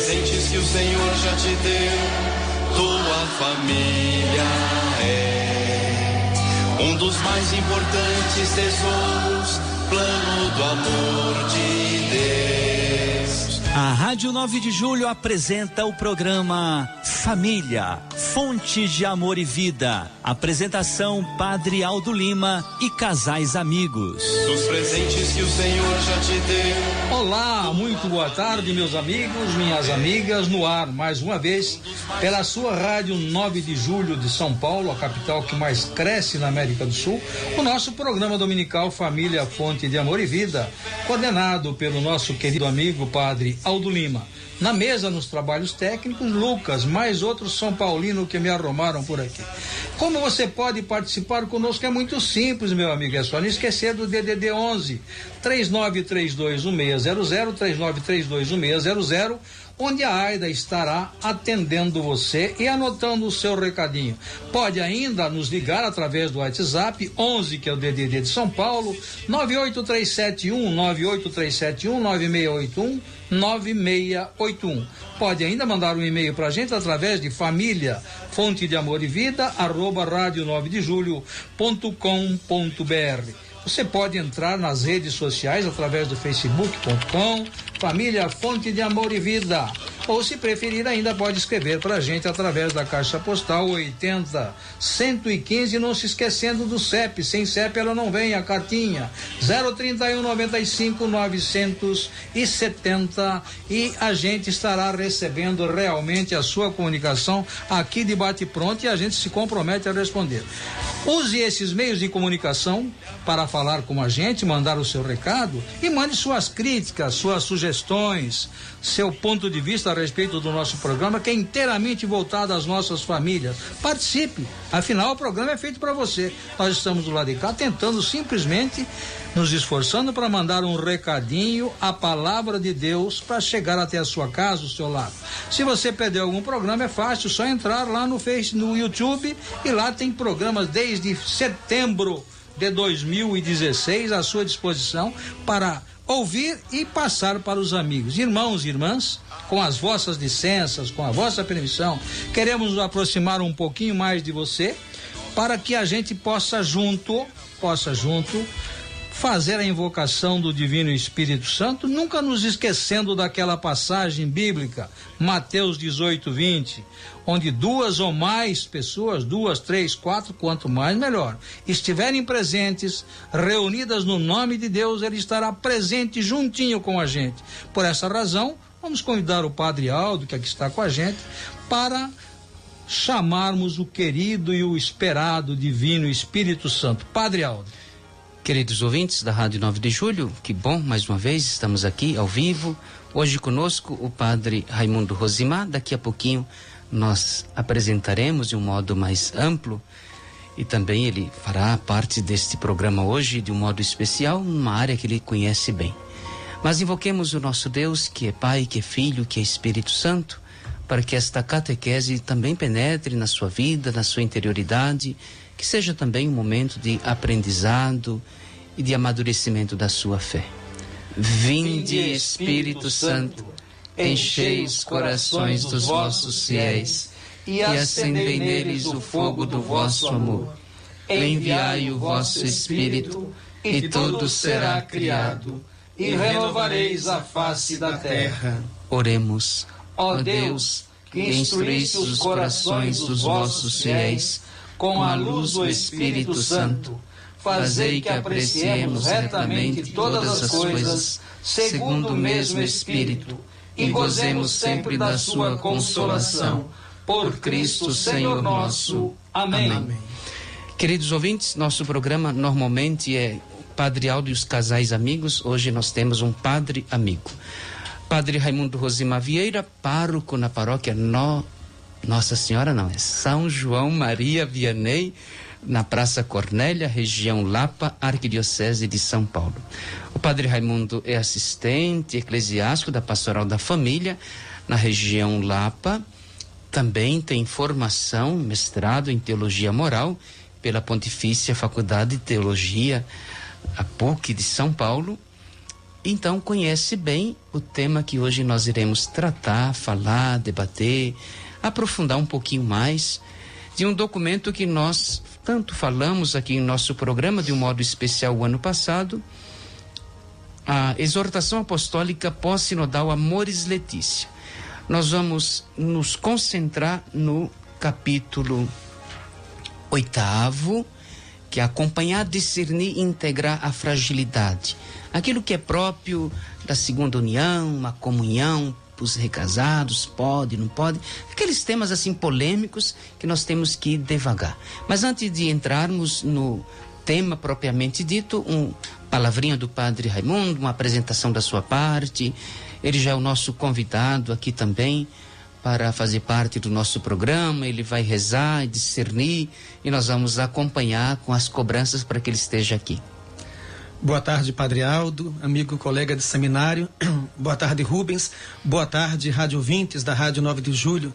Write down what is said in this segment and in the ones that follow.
presentes que o Senhor já te deu, tua família é um dos mais importantes tesouros, plano do amor de Deus. A Rádio 9 de Julho apresenta o programa Família, Fonte de Amor e Vida. Apresentação Padre Aldo Lima e casais amigos. Dos presentes que o Senhor já te deu. Olá, muito boa tarde, meus amigos, minhas amigas, no ar, mais uma vez, pela sua Rádio 9 de Julho de São Paulo, a capital que mais cresce na América do Sul, o nosso programa dominical Família, Fonte de Amor e Vida, coordenado pelo nosso querido amigo Padre Aldo Lima. Na mesa, nos trabalhos técnicos, Lucas, mais outros São Paulino que me arrumaram por aqui. Como você pode participar conosco? É muito simples, meu amigo, é só não esquecer do DDD 11 39321600, 39321600, onde a Aida estará atendendo você e anotando o seu recadinho. Pode ainda nos ligar através do WhatsApp 11, que é o DDD de São Paulo, 9681. Pode ainda mandar um e-mail pra gente através de família, fonte de amor e vida, @radio9dejulio.com.br. Você pode entrar nas redes sociais através do facebook.com, Família Fonte de Amor e Vida. Ou, se preferir, ainda pode escrever para a gente através da Caixa Postal 80-115, não se esquecendo do CEP. Sem CEP ela não vem, a cartinha 031 95 970, e a gente estará recebendo realmente a sua comunicação aqui de bate-pronto e a gente se compromete a responder. Use esses meios de comunicação para falar com a gente, mandar o seu recado e mande suas críticas, suas sugestões, seu ponto de vista a respeito do nosso programa, que é inteiramente voltado às nossas famílias. Participe, afinal o programa é feito para você. Nós estamos do lado de cá tentando simplesmente, nos esforçando para mandar um recadinho, a palavra de Deus, para chegar até a sua casa, o seu lado. Se você perdeu algum programa, é fácil, só entrar lá no YouTube, e lá tem programas desde setembro de 2016 à sua disposição para ouvir e passar para os amigos. Irmãos e irmãs, com as vossas licenças, com a vossa permissão, queremos nos aproximar um pouquinho mais de você, para que a gente possa junto fazer a invocação do Divino Espírito Santo, nunca nos esquecendo daquela passagem bíblica, Mateus 18:20, onde duas ou mais pessoas, 2, 3, 4, quanto mais melhor, estiverem presentes, reunidas no nome de Deus, ele estará presente juntinho com a gente. Por essa razão, vamos convidar o Padre Aldo, que aqui está com a gente, para chamarmos o querido e o esperado Divino Espírito Santo. Padre Aldo. Queridos ouvintes da Rádio 9 de Julho, que bom, mais uma vez estamos aqui ao vivo. Hoje conosco o Padre Raimundo Rosimar. Daqui a pouquinho nós apresentaremos de um modo mais amplo, e também ele fará parte deste programa hoje de um modo especial, numa área que ele conhece bem. Mas invoquemos o nosso Deus, que é Pai, que é Filho, que é Espírito Santo, para que esta catequese também penetre na sua vida, na sua interioridade, que seja também um momento de aprendizado e de amadurecimento da sua fé. Vinde, Espírito Santo, enchei os corações dos vossos fiéis e acendei neles o fogo do vosso amor. Enviai o vosso Espírito e tudo será criado e renovareis a face da terra. Oremos. Ó Deus, que instruísse os corações dos vossos fiéis com a luz do Espírito Santo, fazei que apreciemos retamente todas as coisas, segundo o mesmo Espírito, e gozemos sempre da sua consolação. Por Cristo, Senhor nosso. Amém. Amém. Queridos ouvintes, nosso programa normalmente é Padre Aldo e os casais amigos. Hoje nós temos um padre amigo. Padre Raimundo Rosimar Vieira, pároco na paróquia Nossa Senhora, não, é São João Maria Vianney, na Praça Cornélia, região Lapa, Arquidiocese de São Paulo. O Padre Raimundo é assistente eclesiástico da Pastoral da Família, na região Lapa. Também tem formação, mestrado em Teologia Moral, pela Pontifícia Faculdade de Teologia, a PUC de São Paulo. então conhece bem o tema que hoje nós iremos tratar, falar, debater, aprofundar um pouquinho mais de um documento que nós tanto falamos aqui em nosso programa de um modo especial o ano passado, a Exortação Apostólica Pós-Sinodal Amoris Laetitia. Nós vamos nos concentrar no capítulo 8º, que é acompanhar, discernir e integrar a fragilidade. Aquilo que é próprio da segunda união, uma comunhão, os recasados, pode, não pode, aqueles temas assim polêmicos que nós temos que ir devagar. Mas antes de entrarmos no tema propriamente dito, palavrinha do Padre Raimundo, uma apresentação da sua parte. Ele já é o nosso convidado aqui também para fazer parte do nosso programa. Ele vai rezar e discernir e nós vamos acompanhar com as cobranças para que ele esteja aqui. Boa tarde, Padre Aldo, amigo, colega de seminário. Boa tarde, Rubens. Boa tarde, rádio ouvintes da Rádio 9 de Julho.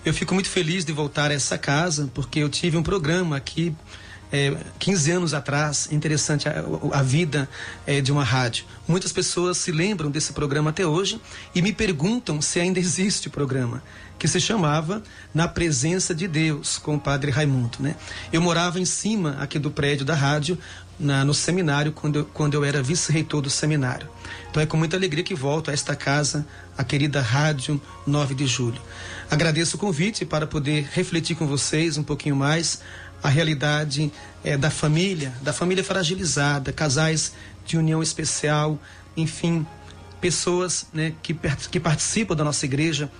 Eu fico muito feliz de voltar a essa casa, porque eu tive um programa aqui 15 anos atrás. Interessante a vida de uma rádio. Muitas pessoas se lembram desse programa até hoje e me perguntam se ainda existe o programa, que se chamava Na Presença de Deus, com o Padre Raimundo, né? Eu morava em cima aqui do prédio da rádio, no seminário, quando eu era vice-reitor do seminário. Então é com muita alegria que volto a esta casa, a querida Rádio 9 de Julho. Agradeço o convite para poder refletir com vocês um pouquinho mais a realidade da família fragilizada, casais de união especial, enfim, pessoas, né, que participam da nossa igreja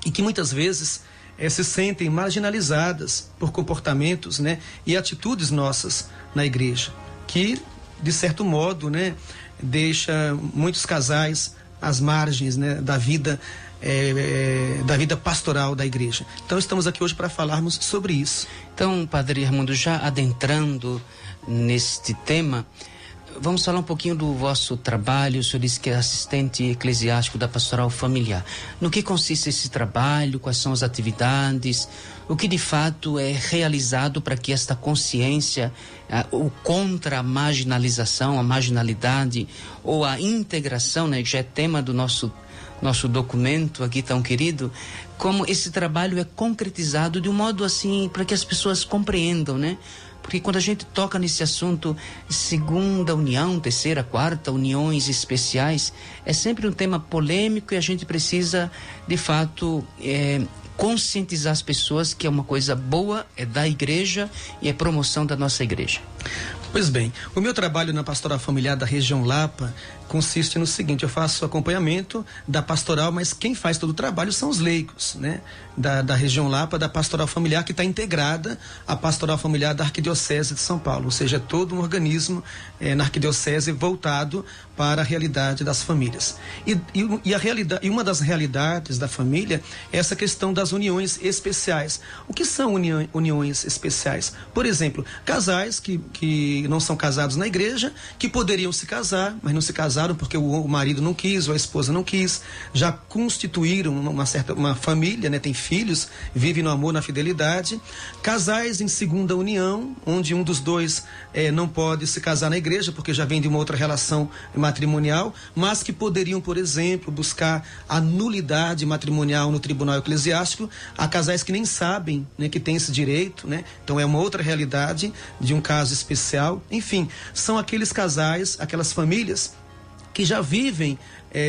e que muitas vezes se sentem marginalizadas por comportamentos, né, e atitudes nossas na igreja, que, de certo modo, né, deixa muitos casais às margens, né, da vida pastoral da igreja. Então estamos aqui hoje para falarmos sobre isso. Então, Padre Raimundo, já adentrando neste tema, vamos falar um pouquinho do vosso trabalho. O senhor disse que é assistente eclesiástico da Pastoral Familiar. No que consiste esse trabalho? Quais são as atividades? O que de fato é realizado para que esta consciência, o contra a marginalização, a marginalidade ou a integração, né, que já é tema do nosso documento aqui tão querido, como esse trabalho é concretizado de um modo assim para que as pessoas compreendam, né? Porque quando a gente toca nesse assunto, segunda união, terceira, quarta, uniões especiais, é sempre um tema polêmico e a gente precisa, de fato, conscientizar as pessoas que é uma coisa boa, é da igreja e é promoção da nossa igreja. Pois bem, o meu trabalho na Pastoral Familiar da região Lapa consiste no seguinte: eu faço acompanhamento da pastoral, mas quem faz todo o trabalho são os leigos, né? Da região Lapa, da Pastoral Familiar, que está integrada à Pastoral Familiar da Arquidiocese de São Paulo, ou seja, todo um organismo na Arquidiocese voltado para a realidade das famílias. E uma das realidades da família é essa questão das uniões especiais. O que são uniões especiais? Por exemplo, casais que não são casados na igreja, que poderiam se casar, mas não se casaram porque o marido não quis ou a esposa não quis, já constituíram uma família, né? Tem filhos, vivem no amor, na fidelidade. Casais em segunda união, onde um dos dois não pode se casar na igreja porque já vem de uma outra relação matrimonial, mas que poderiam, por exemplo, buscar a nulidade matrimonial no tribunal eclesiástico. Há casais que nem sabem, né, que tem esse direito, né? Então é uma outra realidade de um caso especial. Enfim, são aqueles casais, aquelas famílias que já vivem,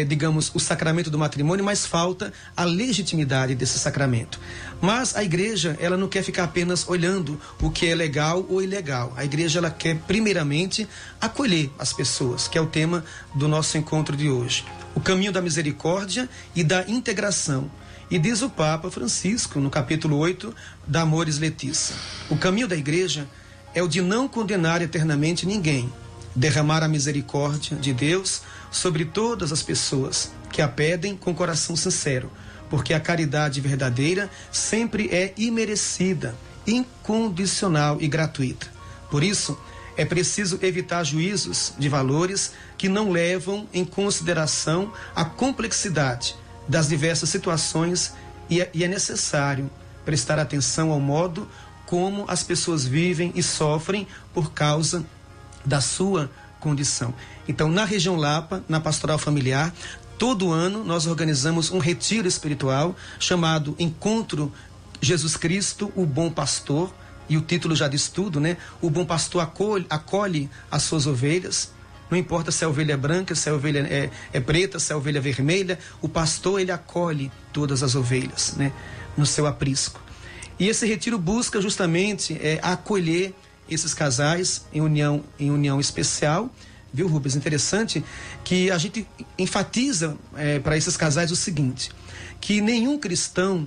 digamos, o sacramento do matrimônio, mas falta a legitimidade desse sacramento. Mas a igreja, ela não quer ficar apenas olhando o que é legal ou ilegal. A igreja, ela quer primeiramente acolher as pessoas, que é o tema do nosso encontro de hoje. O caminho da misericórdia e da integração. E diz o Papa Francisco, no capítulo 8 da Amoris Laetitia: o caminho da igreja é o de não condenar eternamente ninguém, derramar a misericórdia de Deus sobre todas as pessoas que a pedem com coração sincero, porque a caridade verdadeira sempre é imerecida, incondicional e gratuita. Por isso, é preciso evitar juízos de valores que não levam em consideração a complexidade das diversas situações e é necessário prestar atenção ao modo como as pessoas vivem e sofrem por causa da sua condição. Então, na região Lapa, na Pastoral Familiar, todo ano nós organizamos um retiro espiritual chamado Encontro Jesus Cristo, o Bom Pastor, e o título já diz tudo, né? O bom pastor acolhe as suas ovelhas, não importa se a ovelha é branca, se a ovelha é preta, se a ovelha é vermelha, o pastor, ele acolhe todas as ovelhas, né? No seu aprisco. E esse retiro busca justamente acolher esses casais em união especial, viu, Rubens? Interessante que a gente enfatiza para esses casais o seguinte, que nenhum cristão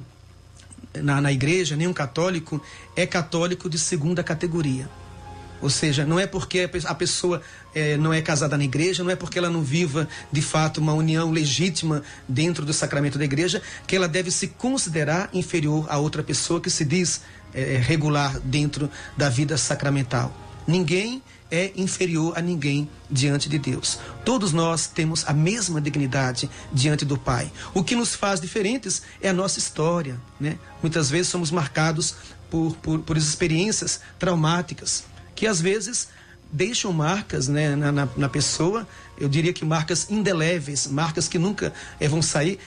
na igreja, nenhum católico é católico de segunda categoria. Ou seja, não é porque a pessoa não é casada na igreja, não é porque ela não viva de fato uma união legítima dentro do sacramento da igreja, que ela deve se considerar inferior a outra pessoa que se diz regular dentro da vida sacramental. Ninguém é inferior a ninguém diante de Deus. Todos nós temos a mesma dignidade diante do Pai. O que nos faz diferentes é a nossa história, né? Muitas vezes somos marcados por experiências traumáticas, que às vezes deixam marcas, né, na pessoa, eu diria que marcas indeléveis, marcas que nunca vão sair,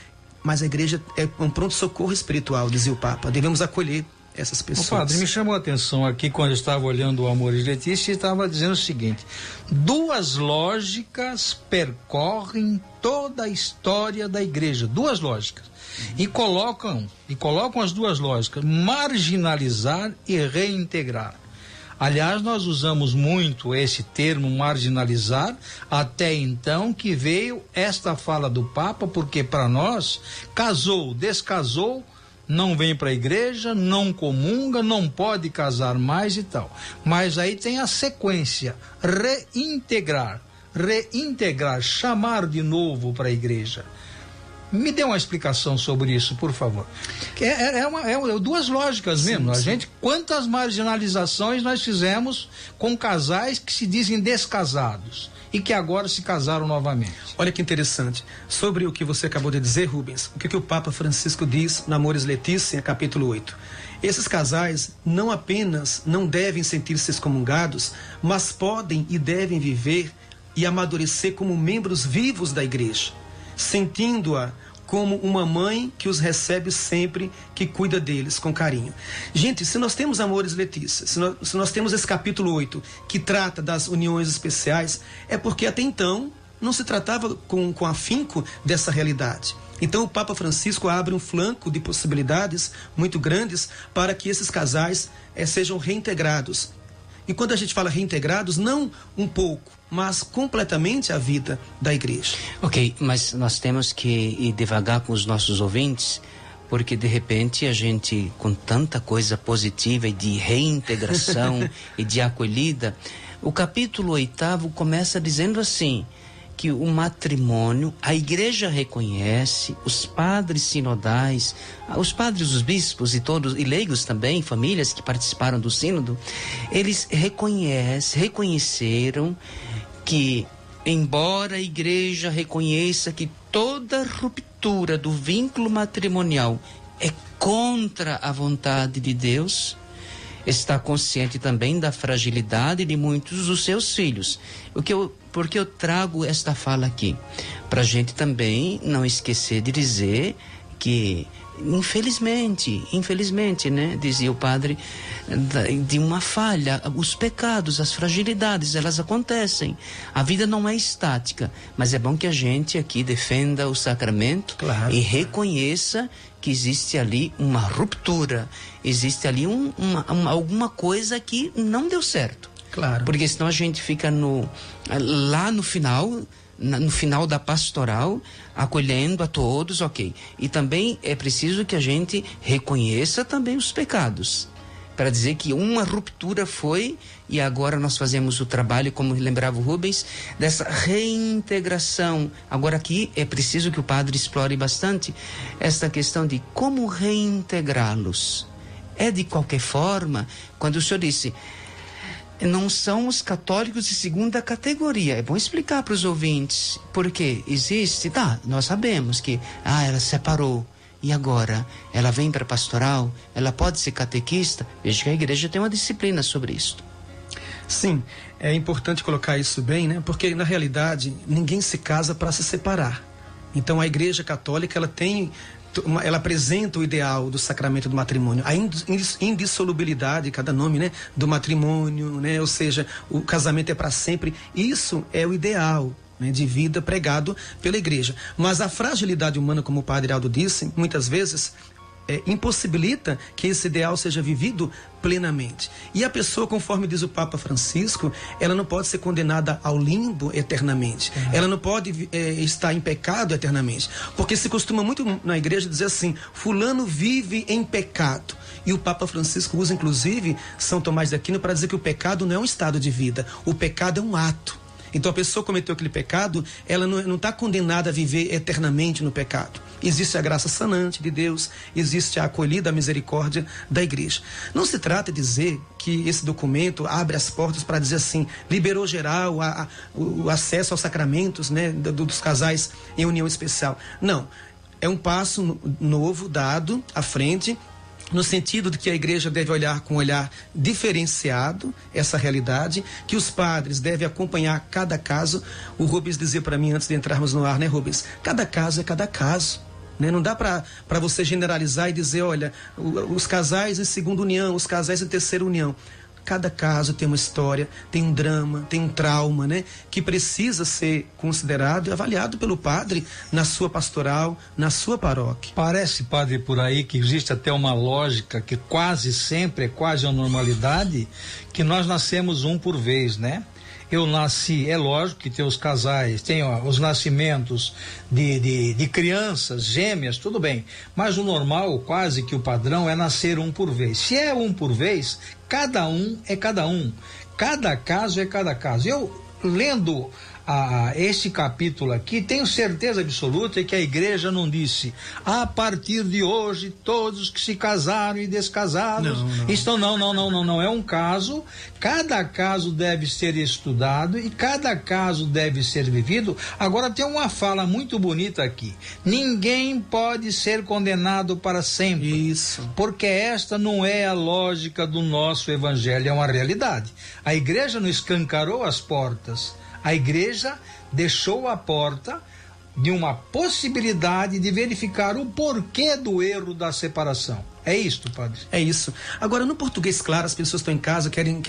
mas a igreja é um pronto-socorro espiritual, dizia o Papa. Devemos acolher essas pessoas. O padre, me chamou a atenção aqui quando eu estava olhando o Amores Letícia e estava dizendo o seguinte: duas lógicas percorrem toda a história da igreja, duas lógicas, e colocam as duas lógicas, marginalizar e reintegrar. Aliás, nós usamos muito esse termo marginalizar, até então que veio esta fala do Papa, porque para nós, casou, descasou, não vem para a igreja, não comunga, não pode casar mais e tal. Mas aí tem a sequência, reintegrar, chamar de novo para a igreja. Me dê uma explicação sobre isso, por favor. É duas lógicas mesmo. Sim. A gente, quantas marginalizações nós fizemos com casais que se dizem descasados e que agora se casaram novamente. Olha que interessante. Sobre o que você acabou de dizer, Rubens, o que o Papa Francisco diz no Amores Letícia, capítulo 8. Esses casais não apenas não devem sentir-se excomungados, mas podem e devem viver e amadurecer como membros vivos da igreja, sentindo-a como uma mãe que os recebe sempre, que cuida deles com carinho. Gente, se nós temos Amores Letícia, se nós temos esse capítulo 8, que trata das uniões especiais, é porque até então não se tratava com afinco dessa realidade. Então o Papa Francisco abre um flanco de possibilidades muito grandes para que esses casais sejam reintegrados. E quando a gente fala reintegrados, não um pouco, mas completamente a vida da igreja. Ok, mas nós temos que ir devagar com os nossos ouvintes, porque de repente a gente, com tanta coisa positiva e de reintegração e de acolhida, o capítulo 8 começa dizendo assim, que o matrimônio, a igreja reconhece, os padres sinodais, os padres, os bispos e todos, e leigos também, famílias que participaram do sínodo, eles reconheceram que, embora a igreja reconheça que toda ruptura do vínculo matrimonial é contra a vontade de Deus, está consciente também da fragilidade de muitos dos seus filhos. Porque eu trago esta fala aqui? Para a gente também não esquecer de dizer que, infelizmente, né, dizia o padre, de uma falha, os pecados, as fragilidades, elas acontecem. A vida não é estática, mas é bom que a gente aqui defenda o sacramento, claro, e reconheça que existe ali uma ruptura, existe ali alguma coisa que não deu certo. Claro. Porque senão a gente fica lá no final da pastoral, acolhendo a todos, ok. E também é preciso que a gente reconheça também os pecados, para dizer que uma ruptura foi, e agora nós fazemos o trabalho, como lembrava o Rubens, dessa reintegração. Agora aqui é preciso que o padre explore bastante esta questão de como reintegrá-los. É de qualquer forma, quando o senhor disse, não são os católicos de segunda categoria. É bom explicar para os ouvintes, porque existe, nós sabemos que, ela separou, e agora? Ela vem para a pastoral? Ela pode ser catequista? Veja que a igreja tem uma disciplina sobre isso. Sim, é importante colocar isso bem, né? Porque na realidade ninguém se casa para se separar. Então a Igreja Católica ela apresenta o ideal do sacramento do matrimônio, a indissolubilidade, cada nome, né, do matrimônio, né? Ou seja, o casamento é para sempre. Isso é o ideal, né, de vida pregado pela Igreja. Mas a fragilidade humana, como o Padre Aldo disse, muitas vezes impossibilita que esse ideal seja vivido plenamente. E a pessoa, conforme diz o Papa Francisco, ela não pode ser condenada ao limbo eternamente. Ela não pode estar em pecado eternamente. Porque se costuma muito na igreja dizer assim, fulano vive em pecado. E o Papa Francisco usa inclusive São Tomás de Aquino para dizer que o pecado não é um estado de vida, o pecado é um ato. Então a pessoa cometeu aquele pecado, ela não está condenada a viver eternamente no pecado. Existe a graça sanante de Deus, existe a acolhida, a misericórdia da igreja. Não se trata de dizer que esse documento abre as portas para dizer assim, liberou geral o acesso aos sacramentos, né, dos casais em união especial. Não, é um passo novo dado à frente, no sentido de que a igreja deve olhar com um olhar diferenciado essa realidade, que os padres devem acompanhar cada caso. O Rubens dizia para mim antes de entrarmos no ar, né, Rubens? Cada caso é cada caso. Né? Não dá para você generalizar e dizer, olha, os casais em segunda união, os casais em terceira união. Cada caso tem uma história, tem um drama, tem um trauma, né? Que precisa ser considerado e avaliado pelo padre na sua pastoral, na sua paróquia. Parece, padre, por aí que existe até uma lógica que quase sempre é quase a normalidade, que nós nascemos um por vez, né? Eu nasci, é lógico que tem os casais, tem os nascimentos de crianças, gêmeas, tudo bem. Mas o normal, quase que o padrão, é nascer um por vez. Se é um por vez, cada um é cada um. Cada caso é cada caso. Eu, lendo este capítulo aqui, tenho certeza absoluta que a igreja não disse, a partir de hoje, todos que se casaram e descasados estão, não, é um caso, cada caso deve ser estudado e cada caso deve ser vivido. Agora tem uma fala muito bonita aqui, ninguém pode ser condenado para sempre. Isso. Porque esta não é a lógica do nosso evangelho, é uma realidade. A igreja não escancarou as portas, a igreja deixou a porta de uma possibilidade de verificar o porquê do erro da separação. É isto, padre? É isso. Agora, no português claro, as pessoas estão em casa, querem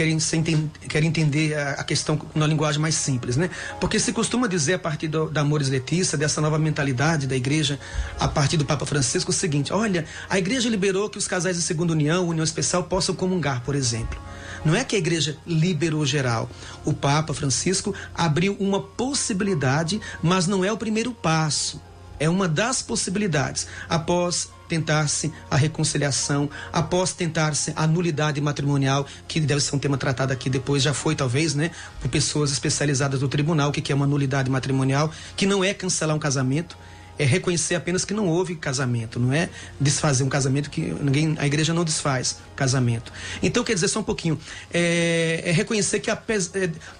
entender a questão numa linguagem mais simples, né? Porque se costuma dizer, a partir da Amoris Laetitia, dessa nova mentalidade da igreja, a partir do Papa Francisco, o seguinte, olha, a igreja liberou que os casais de segunda união, união especial, possam comungar, por exemplo. Não é que a igreja liberou geral. O Papa Francisco abriu uma possibilidade, mas não é o primeiro passo. É uma das possibilidades. Após tentar-se a reconciliação, após tentar-se a nulidade matrimonial, que deve ser um tema tratado aqui depois, já foi talvez, né, por pessoas especializadas do tribunal, o que é uma nulidade matrimonial, que não é cancelar um casamento, é reconhecer apenas que não houve casamento, não é desfazer um casamento, que a igreja não desfaz casamento. Então, quer dizer, só um pouquinho, é reconhecer que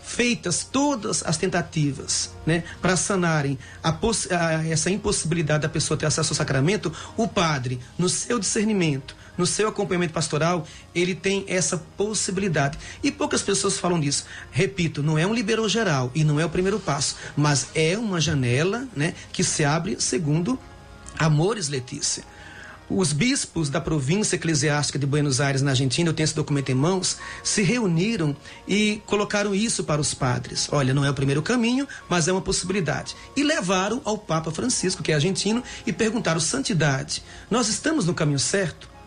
feitas todas as tentativas, né, para sanarem essa impossibilidade da pessoa ter acesso ao sacramento, o padre, no seu discernimento, no seu acompanhamento pastoral, ele tem essa possibilidade. E poucas pessoas falam disso. Repito, não é um liberou geral e não é o primeiro passo, mas é uma janela, né, que se abre segundo Amoris Laetitia. Os bispos da província eclesiástica de Buenos Aires, na Argentina, eu tenho esse documento em mãos, se reuniram e colocaram isso para os padres. Olha, não é o primeiro caminho, mas é uma possibilidade. E levaram ao Papa Francisco, que é argentino, e perguntaram, santidade, nós estamos no caminho certo?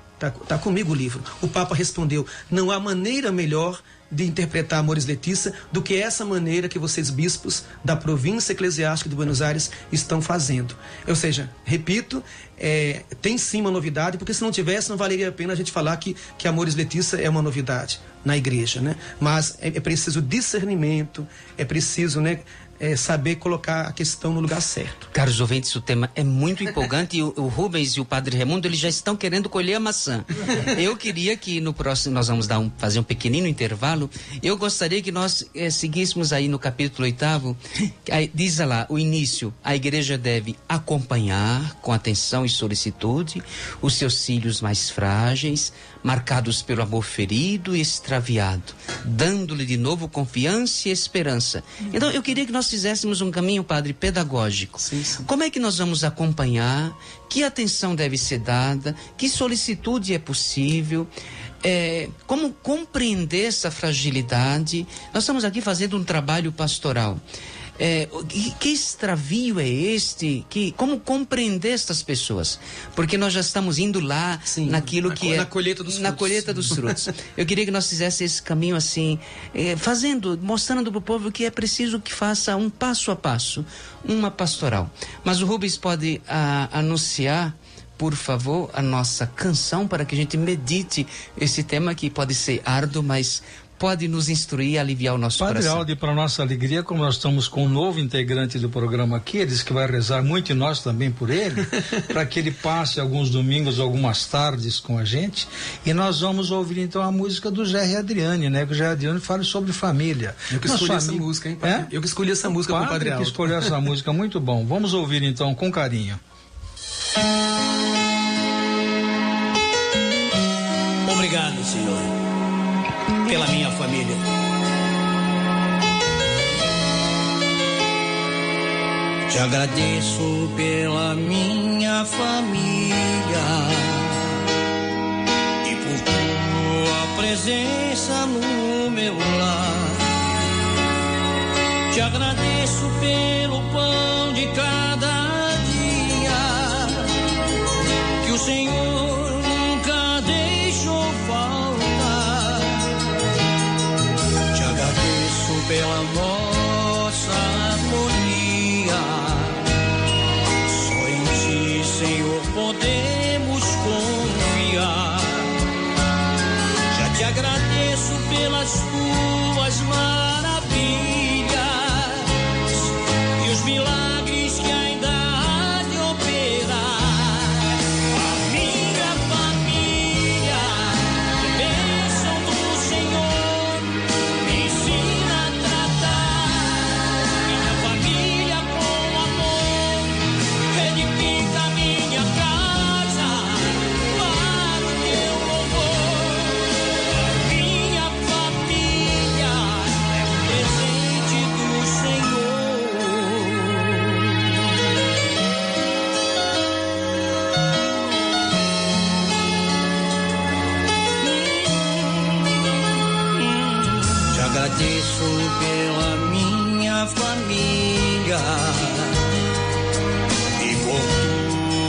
Tá comigo o livro. O Papa respondeu, não há maneira melhor de interpretar Amoris Laetitia do que essa maneira que vocês, bispos da província eclesiástica de Buenos Aires, estão fazendo. Ou seja, repito, tem sim uma novidade, porque se não tivesse, não valeria a pena a gente falar que Amoris Laetitia é uma novidade na igreja, né? Mas é preciso discernimento, é preciso, né, saber colocar a questão no lugar certo. Caros ouvintes, o tema é muito empolgante e o Rubens e o Padre Raimundo, eles já estão querendo colher a maçã. Eu queria que no próximo, nós vamos fazer um pequenino intervalo, eu gostaria que nós seguíssemos aí no capítulo 8º, diz lá, o início, a igreja deve acompanhar com atenção e solicitude os seus filhos mais frágeis, marcados pelo amor ferido e extraviado, dando-lhe de novo confiança e esperança. Então, eu queria que nós fizéssemos um caminho, Padre, pedagógico. Sim, sim. Como é que nós vamos acompanhar? Que atenção deve ser dada? Que solicitude é possível? Como compreender essa fragilidade? Nós estamos aqui fazendo um trabalho pastoral. Que extravio é este? Como compreender estas pessoas? Porque nós já estamos indo lá, sim, naquilo que é... Na colheita dos frutos. Na colheita dos frutos. Eu queria que nós fizéssemos esse caminho assim, mostrando para o povo que é preciso que faça um passo a passo, uma pastoral. Mas o Rubens pode anunciar, por favor, a nossa canção para que a gente medite esse tema que pode ser árduo, mas pode nos instruir e aliviar o nosso Padre coração. Aldi, para nossa alegria, como nós estamos com um novo integrante do programa aqui, ele disse que vai rezar muito e nós também por ele, para que ele passe alguns domingos, algumas tardes com a gente, e nós vamos ouvir então a música do Jair Adriane, né? Que o Jair Adriane fala sobre família. Eu que escolhi essa música, hein, Padre? Eu que escolhi essa música com o Padre Aldi. Que escolheu essa música, muito bom. Vamos ouvir então com carinho. Obrigado, Senhor, pela minha família. Te agradeço pela minha família e por tua presença no meu lar. Te agradeço pelo pão de cada dia que o Senhor nunca deixou faltar. Te agradeço pela nossa harmonia. Só em ti, Senhor, podemos confiar. Já te agradeço pelas tuas maravilhas e os milagres que ainda há de operar. A minha família, bênção do Senhor, me ensina a tratar minha família com amor, edifica minha casa para o teu louvor. A minha família é um presente do Senhor. Te agradeço pela minha família e por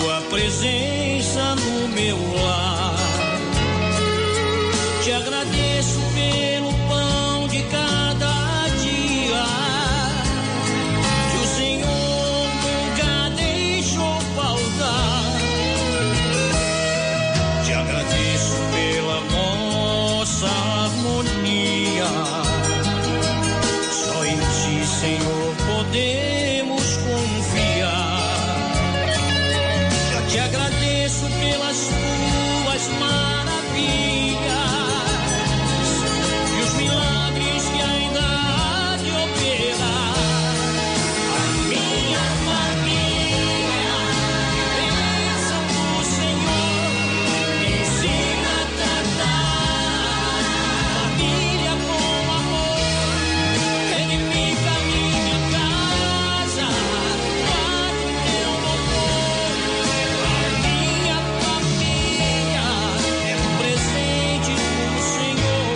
tua presença no meu lar. Te agradeço pelo pão de cada dia que o Senhor nunca deixou faltar. Te agradeço pela nossa harmonia. Só em ti, Senhor, podemos confiar. Já te agradeço pelas tuas maravilhas e os milagres que ainda há de operar. A minha família, bênção do Senhor, me ensina a tratar a família com amor, edifica minha casa para o teu louvor. A minha família é um presente do Senhor.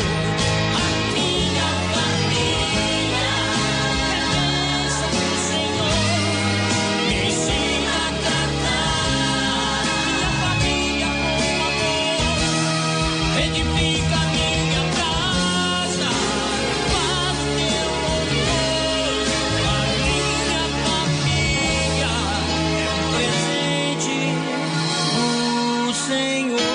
A minha família é bênção do Senhor, me ensina a tratar minha família com amor, edifica minha casa para o teu louvor. A minha família é um presente do Senhor.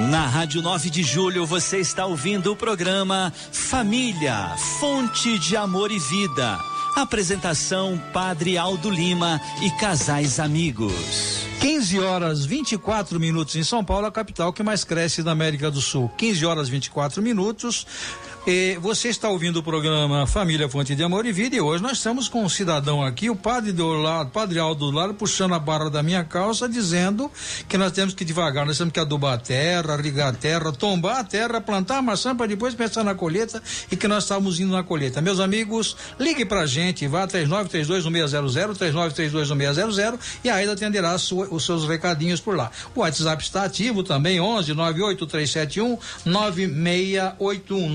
Na Rádio 9 de Julho você está ouvindo o programa Família, Fonte de Amor e Vida. Apresentação Padre Aldo Lima e casais amigos. 15h24 em São Paulo, a capital que mais cresce da América do Sul. 15h24. E você está ouvindo o programa Família Fonte de Amor e Vida, e hoje nós estamos com um cidadão aqui, o padre Aldo do Lado, puxando a barra da minha calça, dizendo que nós temos que devagar, nós temos que adubar a terra, irrigar a terra, tombar a terra, plantar a maçã para depois pensar na colheita, e que nós estamos indo na colheita. Meus amigos, ligue pra gente, vá 39321600, 39321600, e a Aida atenderá os seus recadinhos por lá. O WhatsApp está ativo também, 11 98371 9681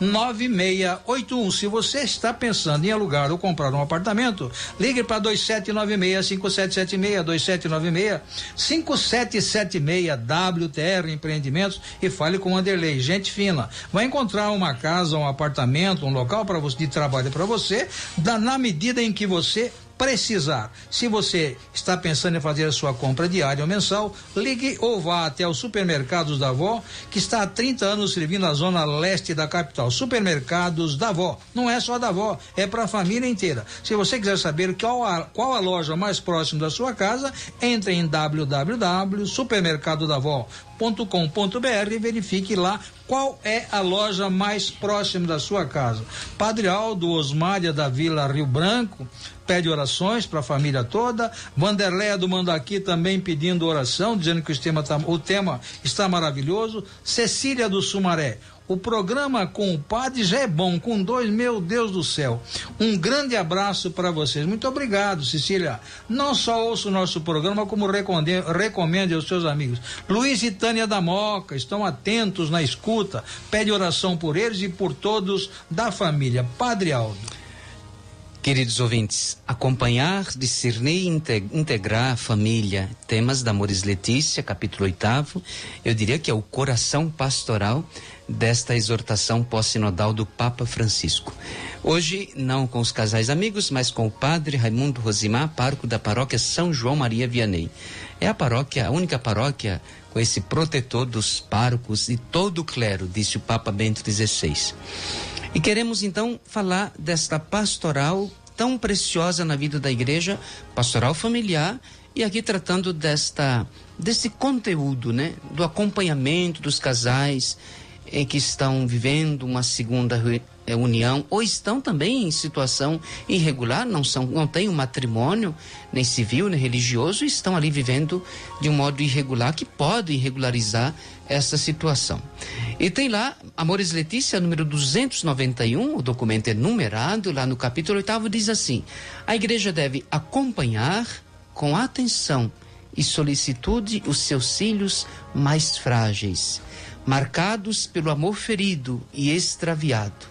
9681. Se você está pensando em alugar ou comprar um apartamento, ligue para 2796-5776, 2796 WTR Empreendimentos, e fale com o Anderlei, gente fina. Vai encontrar uma casa, um apartamento, um local para você de trabalho para você, na medida em que você precisar. Se você está pensando em fazer a sua compra diária ou mensal, ligue ou vá até os Supermercados da Avó, que está há 30 anos servindo a zona leste da capital. Supermercados da Avó, não é só da avó, é para a família inteira. Se você quiser saber qual a loja mais próxima da sua casa, entre em www.supermercadodavó.com.br e verifique lá qual é a loja mais próxima da sua casa. Padre Aldo Osmária da Vila Rio Branco pede orações para a família toda. Vanderléia do Mandaqui também pedindo oração, dizendo que o tema está maravilhoso. Cecília do Sumaré: o programa com o padre já é bom, com dois, meu Deus do céu. Um grande abraço para vocês. Muito obrigado, Cecília. Não só ouça o nosso programa, como recomende aos seus amigos. Luiz e Tânia da Moca estão atentos na escuta. Pede oração por eles e por todos da família. Padre Aldo. Queridos ouvintes, acompanhar, discernir e integrar a família, temas da Amores Letícia, capítulo 8º, eu diria que é o coração pastoral desta exortação pós-sinodal do Papa Francisco. Hoje, não com os casais amigos, mas com o padre Raimundo Rosimar, pároco da paróquia São João Maria Vianney. É a única paróquia com esse protetor dos párocos e todo o clero, disse o Papa Bento XVI. E queremos então falar desta pastoral tão preciosa na vida da igreja, pastoral familiar, e aqui tratando desse conteúdo, né, do acompanhamento dos casais que estão vivendo uma segunda união, ou estão também em situação irregular, não têm um matrimônio nem civil nem religioso, e estão ali vivendo de um modo irregular, que pode irregularizar essa situação. E tem lá Amores Letícia, número 291, o documento é numerado, lá no capítulo 8º diz assim: a igreja deve acompanhar com atenção e solicitude os seus filhos mais frágeis, marcados pelo amor ferido e extraviado,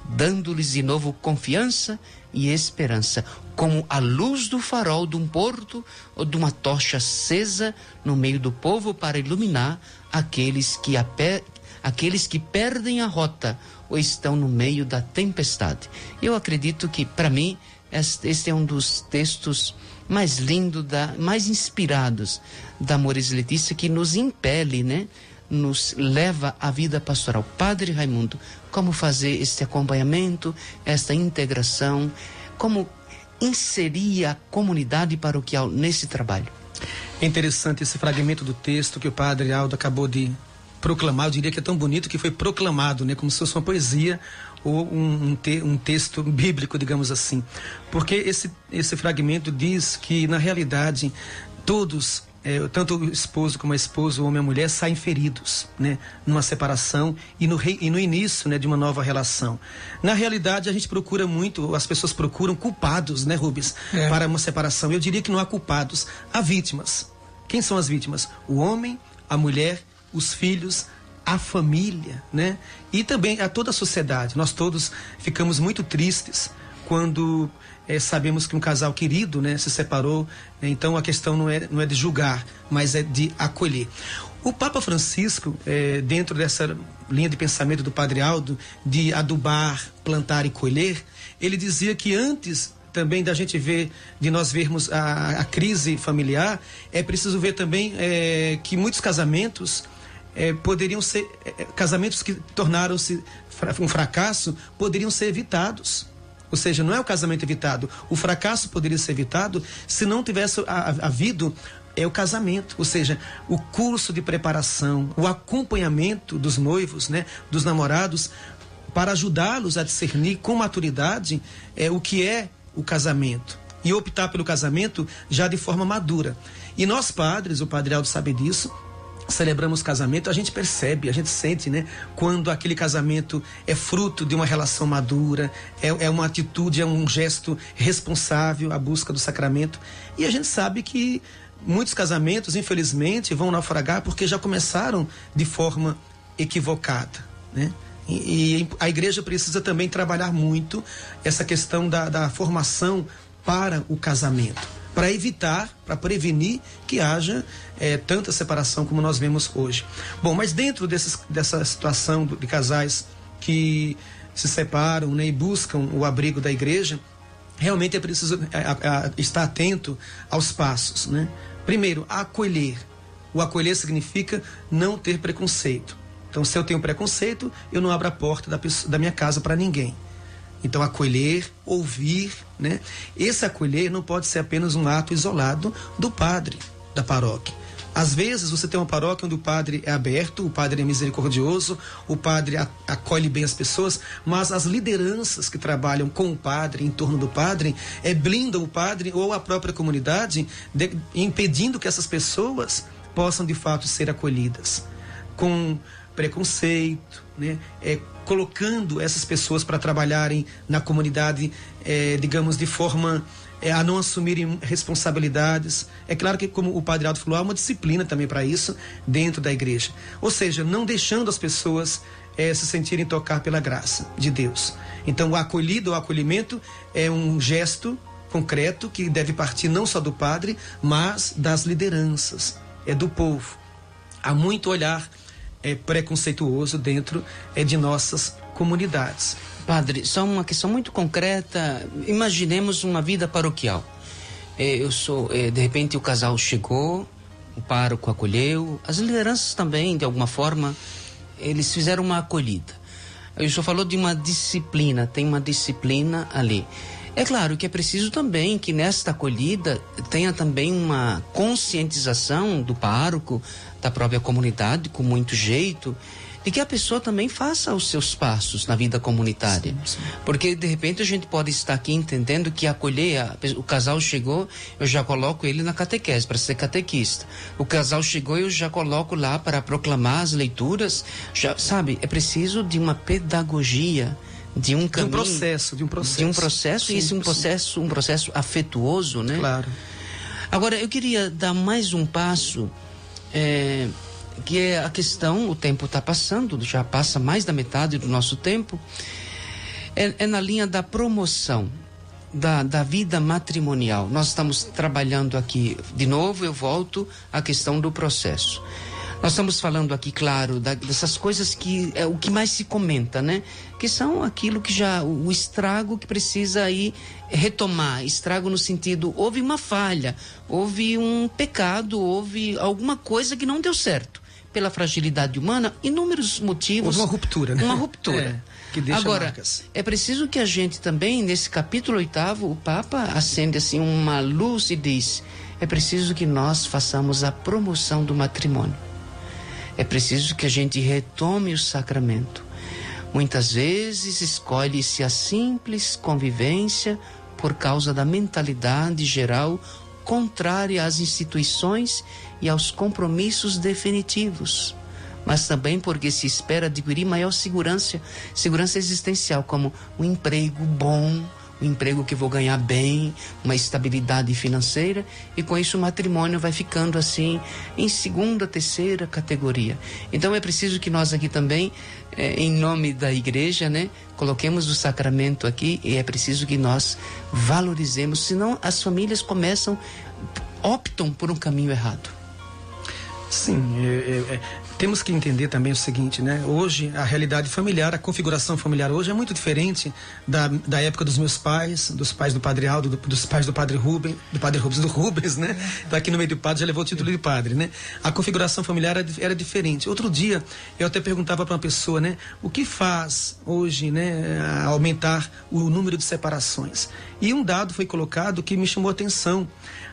dando-lhes de novo confiança e esperança, como a luz do farol de um porto ou de uma tocha acesa no meio do povo, para iluminar aqueles que perdem a rota ou estão no meio da tempestade. Eu acredito que, para mim, este é um dos textos mais lindos, mais inspirados da Amores Letícia, que nos impele, né? Nos leva à vida pastoral. Padre Raimundo, como fazer este acompanhamento, esta integração, como inserir a comunidade paroquial nesse trabalho? É interessante esse fragmento do texto que o Padre Aldo acabou de proclamar. Eu diria que é tão bonito que foi proclamado, né, como se fosse uma poesia ou um texto bíblico, digamos assim. Porque esse fragmento diz que, na realidade, todos, tanto o esposo como a esposa, o homem e a mulher, saem feridos, né, numa separação e no início, né, de uma nova relação. Na realidade, a gente procura muito, as pessoas procuram culpados, né, Rubens, para uma separação. Eu diria que não há culpados, há vítimas. Quem são as vítimas? O homem, a mulher, os filhos, a família, né? E também a toda a sociedade. Nós todos ficamos muito tristes quando sabemos que um casal querido, né, se separou. Então a questão não é de julgar, mas é de acolher. O Papa Francisco, dentro dessa linha de pensamento do Padre Aldo, de adubar, plantar e colher, ele dizia que antes também da gente de nós vermos a crise familiar, é preciso ver também que muitos casamentos poderiam ser, casamentos que tornaram-se um fracasso, poderiam ser evitados. Ou seja, não é o casamento evitado. O fracasso poderia ser evitado se não tivesse havido é o casamento, ou seja, o curso de preparação, o acompanhamento dos noivos, né, dos namorados, para ajudá-los a discernir com maturidade o que é o casamento e optar pelo casamento já de forma madura. E nós padres, o Padre Aldo sabe disso, celebramos casamento, a gente percebe, a gente sente, né, quando aquele casamento é fruto de uma relação madura, é uma atitude, é um gesto responsável, a busca do sacramento. E a gente sabe que muitos casamentos, infelizmente, vão naufragar porque já começaram de forma equivocada, né? E a igreja precisa também trabalhar muito essa questão da formação para o casamento, para evitar, para prevenir que haja tanta separação como nós vemos hoje. Bom, mas dentro dessa situação de casais que se separam, né, e buscam o abrigo da igreja, realmente é preciso estar atento aos passos, né? Primeiro, acolher. O acolher significa não ter preconceito. Então, se eu tenho preconceito, eu não abro a porta da minha casa para ninguém. Então, acolher, ouvir, né? Esse acolher não pode ser apenas um ato isolado do padre da paróquia. Às vezes, você tem uma paróquia onde o padre é aberto, o padre é misericordioso, o padre acolhe bem as pessoas, mas as lideranças que trabalham com o padre, em torno do padre, blindam o padre ou a própria comunidade, impedindo que essas pessoas possam, de fato, ser acolhidas. Com preconceito, né? Colocando essas pessoas para trabalharem na comunidade, digamos, de forma a não assumirem responsabilidades. É claro que, como o Padre Aldo falou, há uma disciplina também para isso dentro da igreja. Ou seja, não deixando as pessoas se sentirem tocar pela graça de Deus. Então, o acolhido, o acolhimento é um gesto concreto que deve partir não só do padre, mas das lideranças, do povo. Há muito olhar preconceituoso dentro de nossas comunidades. Padre, só uma questão muito concreta. Imaginemos uma vida paroquial. De repente o casal chegou, o pároco acolheu, as lideranças também, de alguma forma, eles fizeram uma acolhida. O senhor falou de uma disciplina, tem uma disciplina ali. É claro que é preciso também que nesta acolhida tenha também uma conscientização do pároco, da própria comunidade, com muito jeito, de que a pessoa também faça os seus passos na vida comunitária. Sim, sim. Porque de repente a gente pode estar aqui entendendo que acolher, o casal chegou, eu já coloco ele na catequese para ser catequista. O casal chegou, eu já coloco lá para proclamar as leituras, já, sabe, é preciso de uma pedagogia, de um caminho, de um processo, sim, e esse um processo afetuoso, né? Claro. Agora eu queria dar mais um passo, que é a questão, o tempo está passando, já passa mais da metade do nosso tempo, é na linha da promoção da vida matrimonial. Nós estamos trabalhando aqui, de novo eu volto à questão do processo. Nós estamos falando aqui, claro, dessas coisas que é o que mais se comenta, né? Que são aquilo que já, o estrago que precisa aí retomar. Estrago no sentido, houve uma falha, houve um pecado, houve alguma coisa que não deu certo. Pela fragilidade humana, inúmeros motivos. Houve uma ruptura, né? Uma ruptura. Que deixa agora, marcas. É preciso que a gente também, nesse capítulo 8º, o Papa acende assim uma luz e diz, é preciso que nós façamos a promoção do matrimônio. É preciso que a gente retome o sacramento. Muitas vezes escolhe-se a simples convivência por causa da mentalidade geral contrária às instituições e aos compromissos definitivos, mas também porque se espera adquirir maior segurança existencial, como um emprego bom, um emprego que vou ganhar bem, uma estabilidade financeira, e com isso o matrimônio vai ficando assim em segunda, terceira categoria. Então é preciso que nós aqui também, em nome da igreja, né, coloquemos o sacramento aqui, e é preciso que nós valorizemos, senão as famílias optam por um caminho errado. Sim, Temos que entender também o seguinte, né? Hoje, a realidade familiar, a configuração familiar hoje é muito diferente da época dos meus pais, dos pais do Padre Aldo, dos pais do Padre Rubens, do Rubens, né? Tá aqui no meio do padre, já levou o título de padre, né? A configuração familiar era diferente. Outro dia, eu até perguntava para uma pessoa, né? O que faz hoje, né? Aumentar o número de separações? E um dado foi colocado que me chamou a atenção.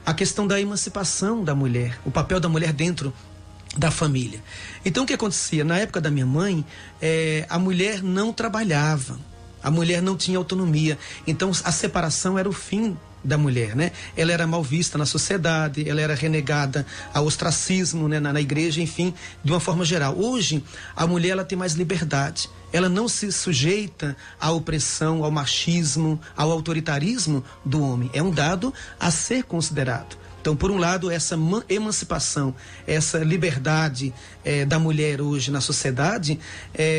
A questão da emancipação da mulher, o papel da mulher dentro da família. Então, o que acontecia? Na época da minha mãe, a mulher não trabalhava, a mulher não tinha autonomia. Então, a separação era o fim da mulher, né? Ela era mal vista na sociedade, ela era renegada ao ostracismo, né? na igreja, enfim, de uma forma geral. Hoje, a mulher ela tem mais liberdade. Ela não se sujeita à opressão, ao machismo, ao autoritarismo do homem. É um dado a ser considerado. Então, por um lado, essa emancipação, essa liberdade da mulher hoje na sociedade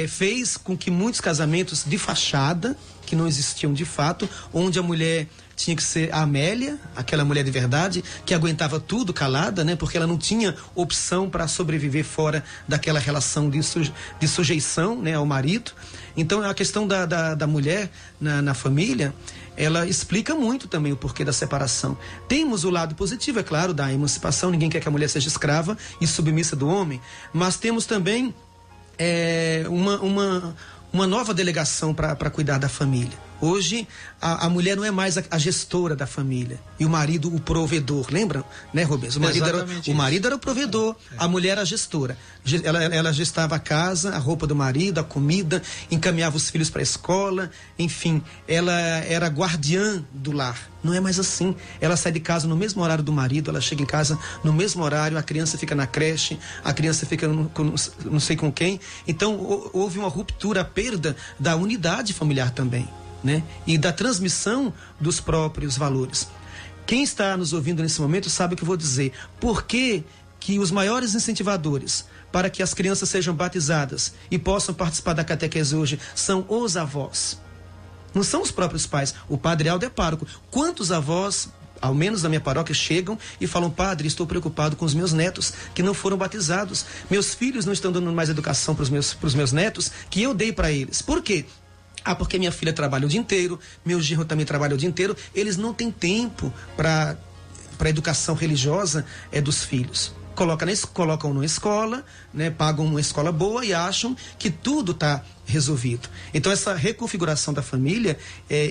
fez com que muitos casamentos de fachada, que não existiam de fato, onde a mulher tinha que ser a Amélia, aquela mulher de verdade, que aguentava tudo calada, né? Porque ela não tinha opção para sobreviver fora daquela relação de sujeição, né, ao marido. Então, a questão da mulher na família, ela explica muito também o porquê da separação. Temos o lado positivo, é claro, da emancipação, ninguém quer que a mulher seja escrava e submissa do homem, mas temos também uma nova delegação para cuidar da família. Hoje, a mulher não é mais a gestora da família e o marido o provedor, lembram? Né, Rubens? O marido era o provedor, a mulher era a gestora. Ela gestava a casa, a roupa do marido, a comida, encaminhava os filhos para a escola, enfim, ela era guardiã do lar. Não é mais assim. Ela sai de casa no mesmo horário do marido, ela chega em casa no mesmo horário, a criança fica na creche, a criança fica não sei com quem. Então, houve uma ruptura, a perda da unidade familiar também, né? E da transmissão dos próprios valores. Quem está nos ouvindo nesse momento sabe o que eu vou dizer. Por que os maiores incentivadores para que as crianças sejam batizadas e possam participar da catequese hoje são os avós? Não são os próprios pais. O Padre Aldo é pároco. Quantos avós, ao menos na minha paróquia, chegam e falam: padre, estou preocupado com os meus netos que não foram batizados. Meus filhos não estão dando mais educação para os meus netos que eu dei para eles. Por quê? Porque minha filha trabalha o dia inteiro, meu genro também trabalha o dia inteiro, eles não têm tempo para a educação religiosa dos filhos. Colocam numa escola, né, pagam uma escola boa e acham que tudo está resolvido. Então, essa reconfiguração da família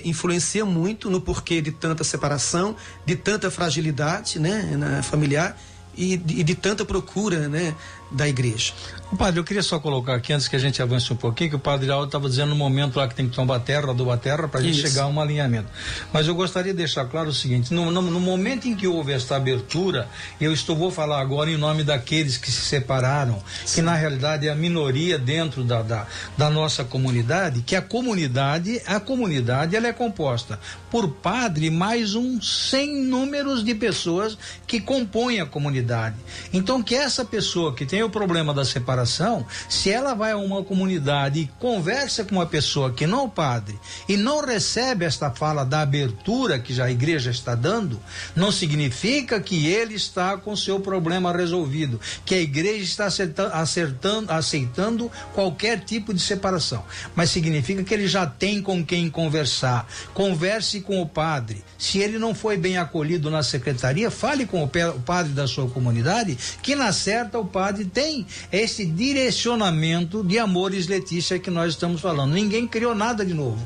influencia muito no porquê de tanta separação, de tanta fragilidade, né, familiar e de tanta procura, né, da igreja. Padre, eu queria só colocar aqui, antes que a gente avance um pouquinho, que o Padre Aldo estava dizendo no momento lá que tem que tomar adubar terra para a gente chegar a um alinhamento. Mas eu gostaria de deixar claro o seguinte: no momento em que houve esta abertura, vou falar agora em nome daqueles que se separaram, que na realidade é a minoria dentro da nossa comunidade, que a comunidade ela é composta por padre mais sem números de pessoas que compõem a comunidade. Então, que essa pessoa que tem o problema da separação, se ela vai a uma comunidade e conversa com uma pessoa que não é o padre e não recebe esta fala da abertura que já a igreja está dando, não significa que ele está com seu problema resolvido, que a igreja está aceitando qualquer tipo de separação, mas significa que ele já tem com quem conversar. Converse com o padre. Se ele não foi bem acolhido na secretaria, fale com o padre da sua comunidade, que na certa o padre tem esse direcionamento de Amores Letícia que nós estamos falando. Ninguém criou nada de novo.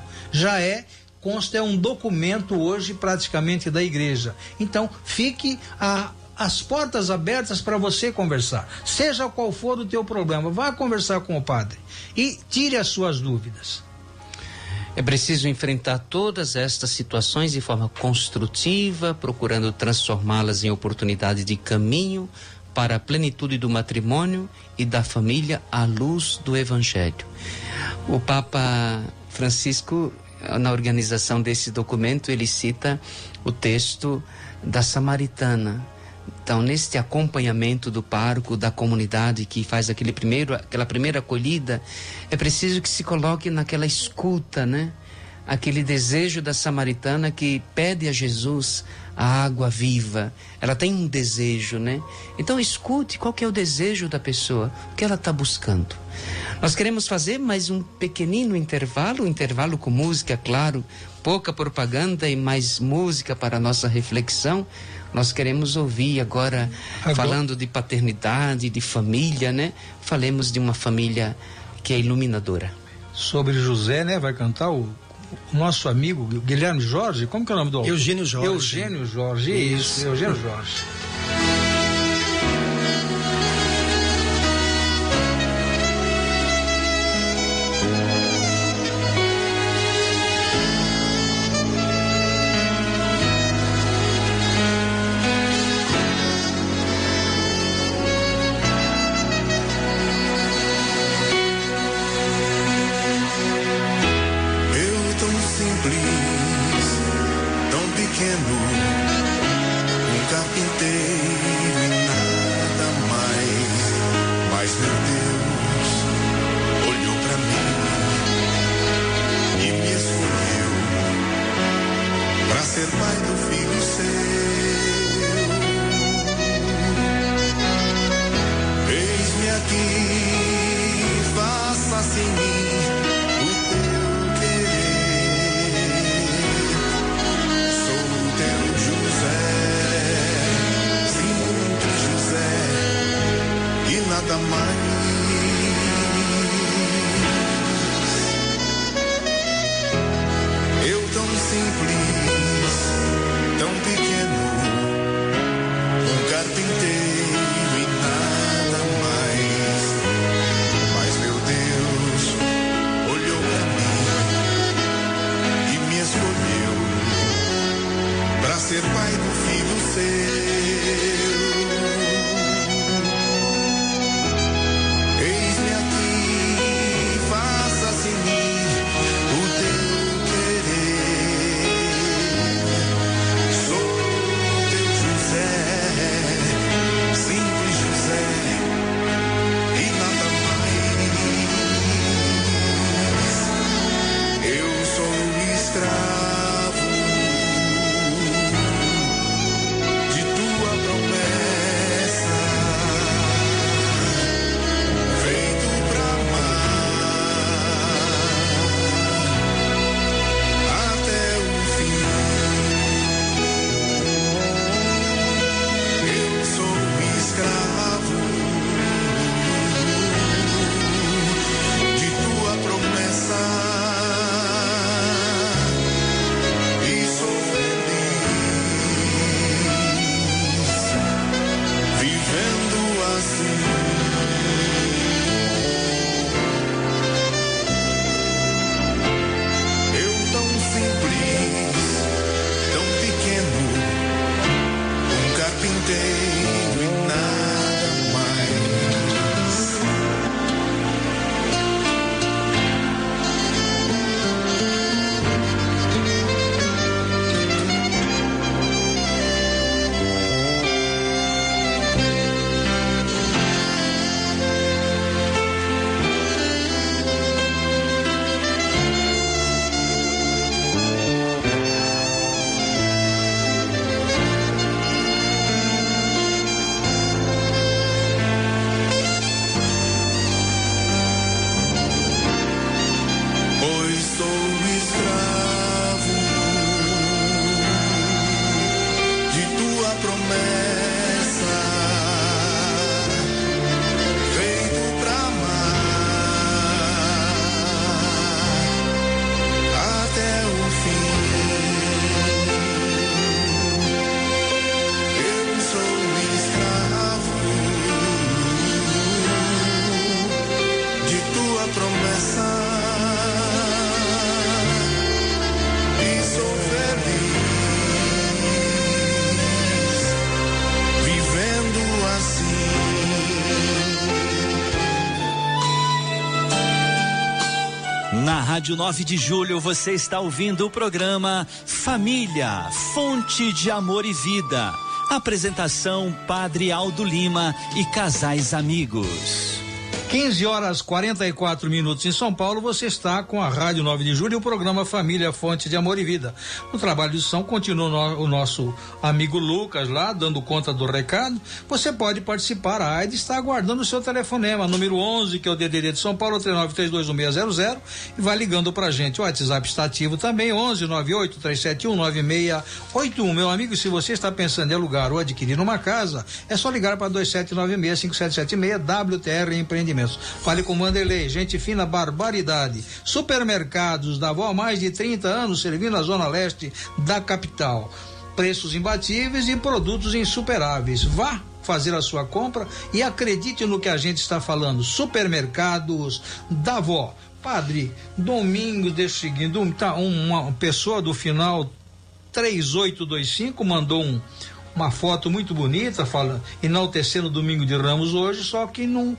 Consta um documento hoje praticamente da igreja. Então, fique as portas abertas para você conversar. Seja qual for o teu problema, vá conversar com o padre e tire as suas dúvidas. É preciso enfrentar todas estas situações de forma construtiva, procurando transformá-las em oportunidade de caminho para a plenitude do matrimônio e da família à luz do Evangelho. O Papa Francisco, na organização desse documento, ele cita o texto da Samaritana. Então, neste acompanhamento do pároco, da comunidade que faz aquela primeira acolhida, é preciso que se coloque naquela escuta, né? aquele desejo da samaritana que pede a Jesus a água viva. Ela tem um desejo, né? Então escute qual que é o desejo da pessoa, o que ela está buscando. Nós queremos fazer mais um pequenino intervalo com música, claro, pouca propaganda e mais música para a nossa reflexão. Nós queremos ouvir agora, falando de paternidade, de família, né? Falemos de uma família que é iluminadora. Sobre José, né? Vai cantar o nosso amigo Guilherme Jorge. Como que é o nome do autor? Eugênio Jorge. Eugênio Jorge, isso, Eugênio Jorge. Na Rádio 9 de Julho você está ouvindo o programa Família, Fonte de Amor e Vida. Apresentação Padre Aldo Lima e casais amigos. 15h44 em São Paulo. Você está com a Rádio 9 de Julho e o programa Família, Fonte de Amor e Vida. No trabalho de som continua o nosso amigo Lucas lá, dando conta do recado. Você pode participar, a AIDA está aguardando o seu telefonema, número 11, que é o DDD de São Paulo, 39321600, e vai ligando pra gente. O WhatsApp está ativo também, 1198-371-9681. Meu amigo, se você está pensando em alugar ou adquirir uma casa, é só ligar para 2796-5776, WTR Empreendimentos. Fale com Vanderlei, gente fina, barbaridade. Supermercados da Avó, há mais de 30 anos, servindo a zona leste da capital. Preços imbatíveis e produtos insuperáveis. Vá fazer a sua compra e acredite no que a gente está falando. Supermercados da Avó. Padre, domingo desse seguinte, uma pessoa do final 3825 mandou uma foto muito bonita, enaltecendo o Domingo de Ramos hoje, só que não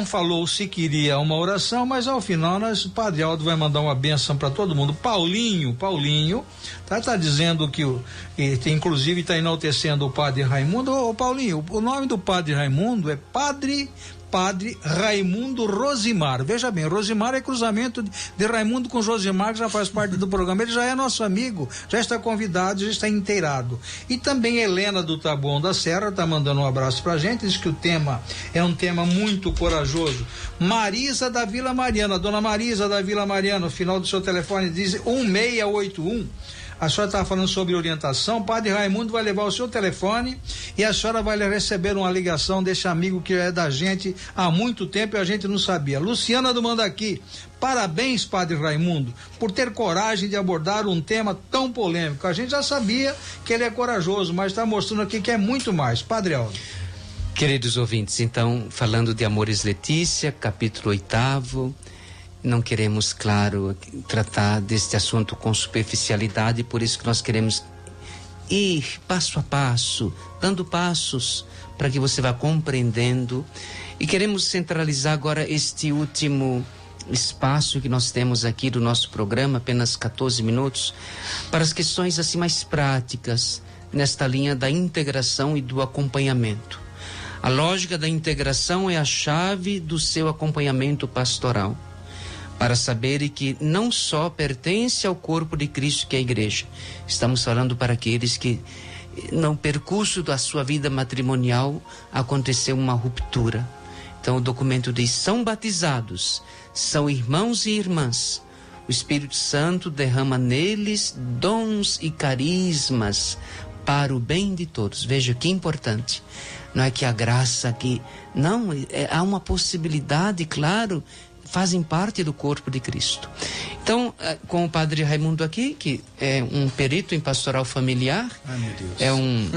falou se queria uma oração, mas ao final o Padre Aldo vai mandar uma benção para todo mundo. Paulinho, tá dizendo que inclusive está enaltecendo o Padre Raimundo. Ô Paulinho, o nome do Padre Raimundo é Padre Raimundo Rosimar. Veja bem, Rosimar é cruzamento de Raimundo com Josimar, que já faz parte do programa. Ele já é nosso amigo, já está convidado, já está inteirado. E também Helena do Taboão da Serra está mandando um abraço pra gente, diz que o tema é um tema muito corajoso. Marisa da Vila Mariana, dona Marisa da Vila Mariana, o final do seu telefone diz 1681. A senhora estava falando sobre orientação, o Padre Raimundo vai levar o seu telefone e a senhora vai receber uma ligação desse amigo que é da gente há muito tempo e a gente não sabia. Luciana do Mandaqui, parabéns, Padre Raimundo, por ter coragem de abordar um tema tão polêmico. A gente já sabia que ele é corajoso, mas está mostrando aqui que é muito mais. Padre Aldo. Queridos ouvintes, então, falando de Amores Letícia, capítulo 8º, não queremos, claro, tratar deste assunto com superficialidade, por isso que nós queremos ir passo a passo, dando passos para que você vá compreendendo, e queremos centralizar agora este último espaço que nós temos aqui do nosso programa, apenas 14 minutos, para as questões assim mais práticas, nesta linha da integração e do acompanhamento. A lógica da integração é a chave do seu acompanhamento pastoral, para saber que não só pertence ao corpo de Cristo, que é a igreja. Estamos falando para aqueles que no percurso da sua vida matrimonial aconteceu uma ruptura. Então o documento diz: são batizados, são irmãos e irmãs. O Espírito Santo derrama neles dons e carismas para o bem de todos. Veja que importante. Não é que a graça que... Não, há uma possibilidade, claro, fazem parte do corpo de Cristo. Então, com o Padre Raimundo aqui, que é um perito em pastoral familiar, é um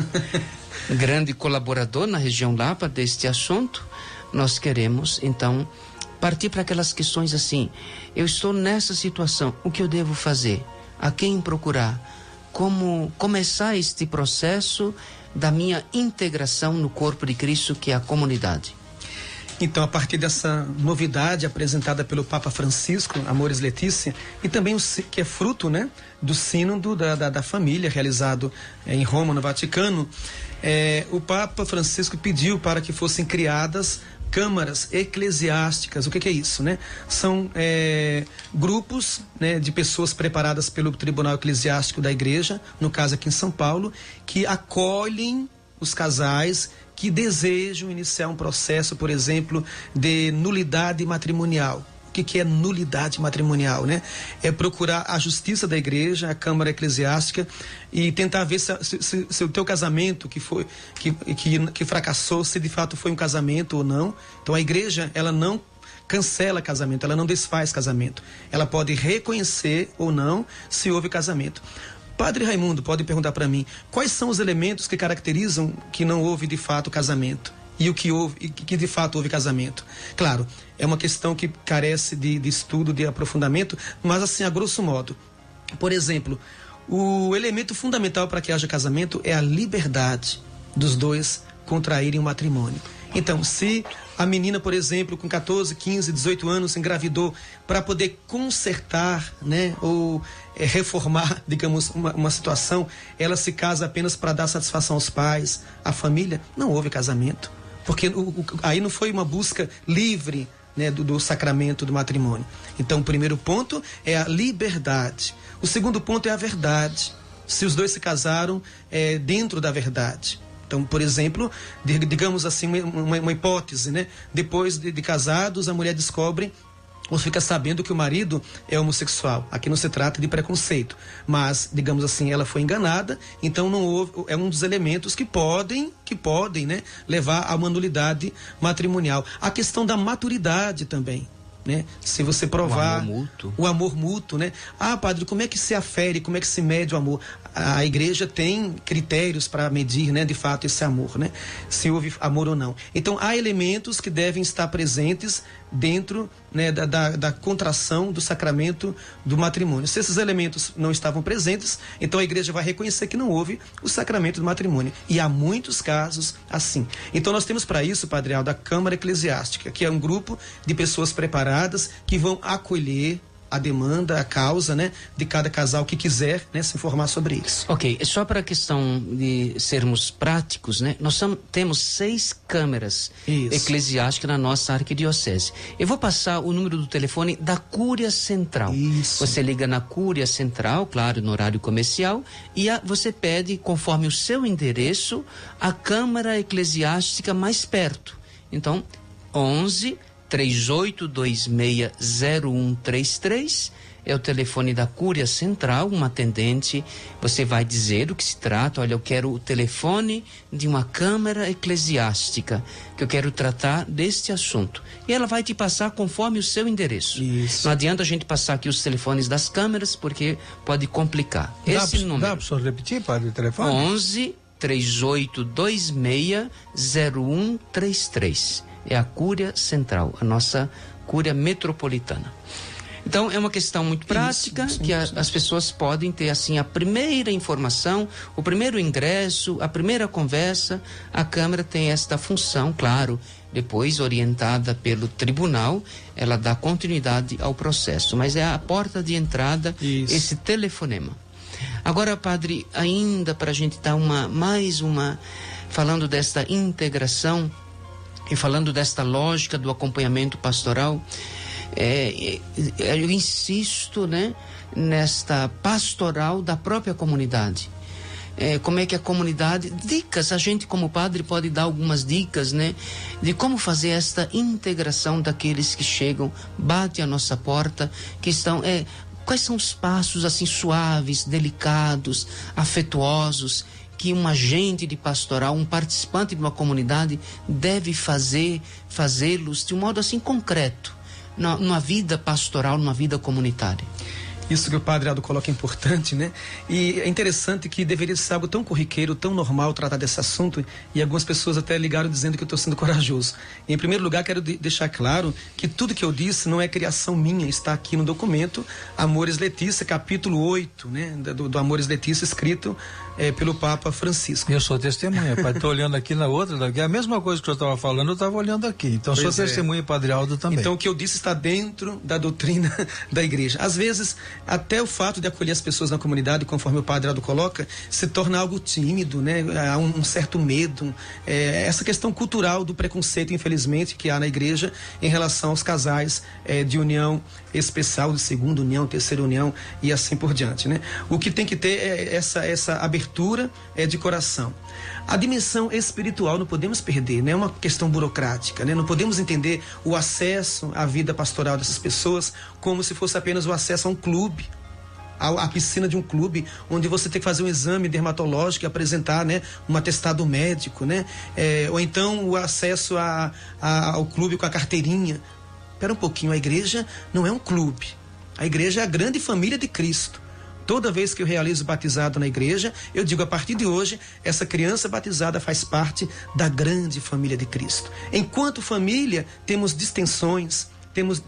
grande colaborador na região Lapa deste assunto, nós queremos, então, partir para aquelas questões assim: eu estou nessa situação, o que eu devo fazer? A quem procurar? Como começar este processo da minha integração no corpo de Cristo, que é a comunidade? Então, a partir dessa novidade apresentada pelo Papa Francisco, Amores Letícia, e também que é fruto, né, do sínodo da família realizado em Roma, no Vaticano, o Papa Francisco pediu para que fossem criadas câmaras eclesiásticas. O que é isso, né? São grupos, né, de pessoas preparadas pelo Tribunal Eclesiástico da Igreja, no caso aqui em São Paulo, que acolhem os casais que desejam iniciar um processo, por exemplo, de nulidade matrimonial. O que é nulidade matrimonial, né? É procurar a justiça da igreja, a Câmara Eclesiástica, e tentar ver se o teu casamento que fracassou, se de fato foi um casamento ou não. Então a igreja, ela não cancela casamento, ela não desfaz casamento. Ela pode reconhecer ou não se houve casamento. Padre Raimundo pode perguntar para mim: quais são os elementos que caracterizam que não houve de fato casamento e o que houve, que de fato houve casamento? Claro, é uma questão que carece de estudo, de aprofundamento, mas assim, a grosso modo. Por exemplo, o elemento fundamental para que haja casamento é a liberdade dos dois contraírem um matrimônio. Então, se a menina, por exemplo, com 14, 15, 18 anos engravidou para poder consertar, né, ou reformar, digamos, uma situação, ela se casa apenas para dar satisfação aos pais, à família, não houve casamento. Porque aí não foi uma busca livre, né, do sacramento do matrimônio. Então, o primeiro ponto é a liberdade. O segundo ponto é a verdade. Se os dois se casaram dentro da verdade. Então, por exemplo, digamos assim, uma hipótese, né? Depois de casados, a mulher descobre ou fica sabendo que o marido é homossexual. Aqui não se trata de preconceito, mas, digamos assim, ela foi enganada, então não houve, é um dos elementos que podem, né, levar a uma nulidade matrimonial. A questão da maturidade também, né? Se você provar o amor mútuo, né? Ah, padre, como é que se afere, como é que se mede o amor? A igreja tem critérios para medir, né, de fato, esse amor, né? Se houve amor ou não. Então, há elementos que devem estar presentes dentro, né, da contração do sacramento do matrimônio. Se esses elementos não estavam presentes, então a igreja vai reconhecer que não houve o sacramento do matrimônio. E há muitos casos assim. Então nós temos para isso, Padre Aldo, a Câmara Eclesiástica, que é um grupo de pessoas preparadas que vão acolher a demanda, a causa, né, de cada casal que quiser, né, se informar sobre isso. Ok, só para a questão de sermos práticos, né, nós temos 6 câmeras eclesiásticas na nossa arquidiocese. Eu vou passar o número do telefone da Cúria Central. Isso. Você liga na Cúria Central, claro, no horário comercial, e você pede, conforme o seu endereço, a Câmara Eclesiástica mais perto. Então, 11 38260133 é o telefone da Cúria Central, uma atendente, você vai dizer do que se trata, olha, eu quero o telefone de uma câmara eclesiástica, que eu quero tratar deste assunto. E ela vai te passar conforme o seu endereço. Isso. Não adianta a gente passar aqui os telefones das câmeras, porque pode complicar. Esse número. Dá para o senhor repetir, padre, o telefone? 11 38260133. É a Cúria Central, a nossa Cúria Metropolitana. Então, é uma questão muito prática, que as pessoas podem ter, assim, a primeira informação, o primeiro ingresso, a primeira conversa. A Câmara tem esta função, claro, depois orientada pelo tribunal, ela dá continuidade ao processo, mas é a porta de entrada, esse telefonema. Agora, padre, ainda para a gente dar falando desta integração, e falando desta lógica do acompanhamento pastoral, eu insisto, né, nesta pastoral da própria comunidade. Como é que a comunidade, dicas, a gente como padre pode dar algumas dicas, né, de como fazer esta integração daqueles que chegam, batem a nossa porta, que estão, quais são os passos assim suaves, delicados, afetuosos, que um agente de pastoral, um participante de uma comunidade deve fazê-los de um modo assim concreto, numa vida pastoral, numa vida comunitária. Isso que o padre Aldo coloca é importante, né? E é interessante que deveria ser algo tão corriqueiro, tão normal tratar desse assunto, e algumas pessoas até ligaram dizendo que eu estou sendo corajoso. E, em primeiro lugar, quero deixar claro que tudo que eu disse não é criação minha, está aqui no documento Amores Letícia, capítulo 8, né? Do Amores Letícia, escrito pelo Papa Francisco. Eu sou testemunha, padre, estou olhando aqui na outra, daqui a mesma coisa que eu estava falando, eu estava olhando aqui, então sou testemunha, padre Aldo também. Então o que eu disse está dentro da doutrina da igreja. Às vezes, até o fato de acolher as pessoas na comunidade, conforme o padre Aldo coloca, se torna algo tímido, né? Há um certo medo, essa questão cultural do preconceito, infelizmente, que há na igreja em relação aos casais de união especial, de segunda união, terceira união e assim por diante, né? O que tem que ter é essa abertura de coração. A dimensão espiritual não podemos perder, não é uma questão burocrática, né? Não podemos entender o acesso à vida pastoral dessas pessoas como se fosse apenas o acesso a um clube, a piscina de um clube, onde você tem que fazer um exame dermatológico e apresentar, né, um atestado médico, né? Ou então o acesso ao clube com a carteirinha. Espera um pouquinho, a igreja não é um clube, a igreja é a grande família de Cristo. Toda vez que eu realizo batizado na igreja, eu digo, a partir de hoje, essa criança batizada faz parte da grande família de Cristo. Enquanto família, temos distensões, temos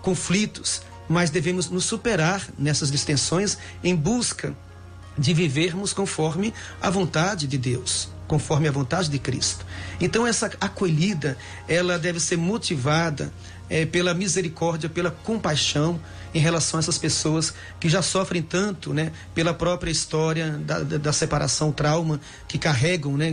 conflitos, mas devemos nos superar nessas distensões em busca de vivermos conforme a vontade de Deus, conforme a vontade de Cristo. Então essa acolhida, ela deve ser motivada pela misericórdia, pela compaixão em relação a essas pessoas que já sofrem tanto, né, pela própria história da separação, trauma que carregam, né,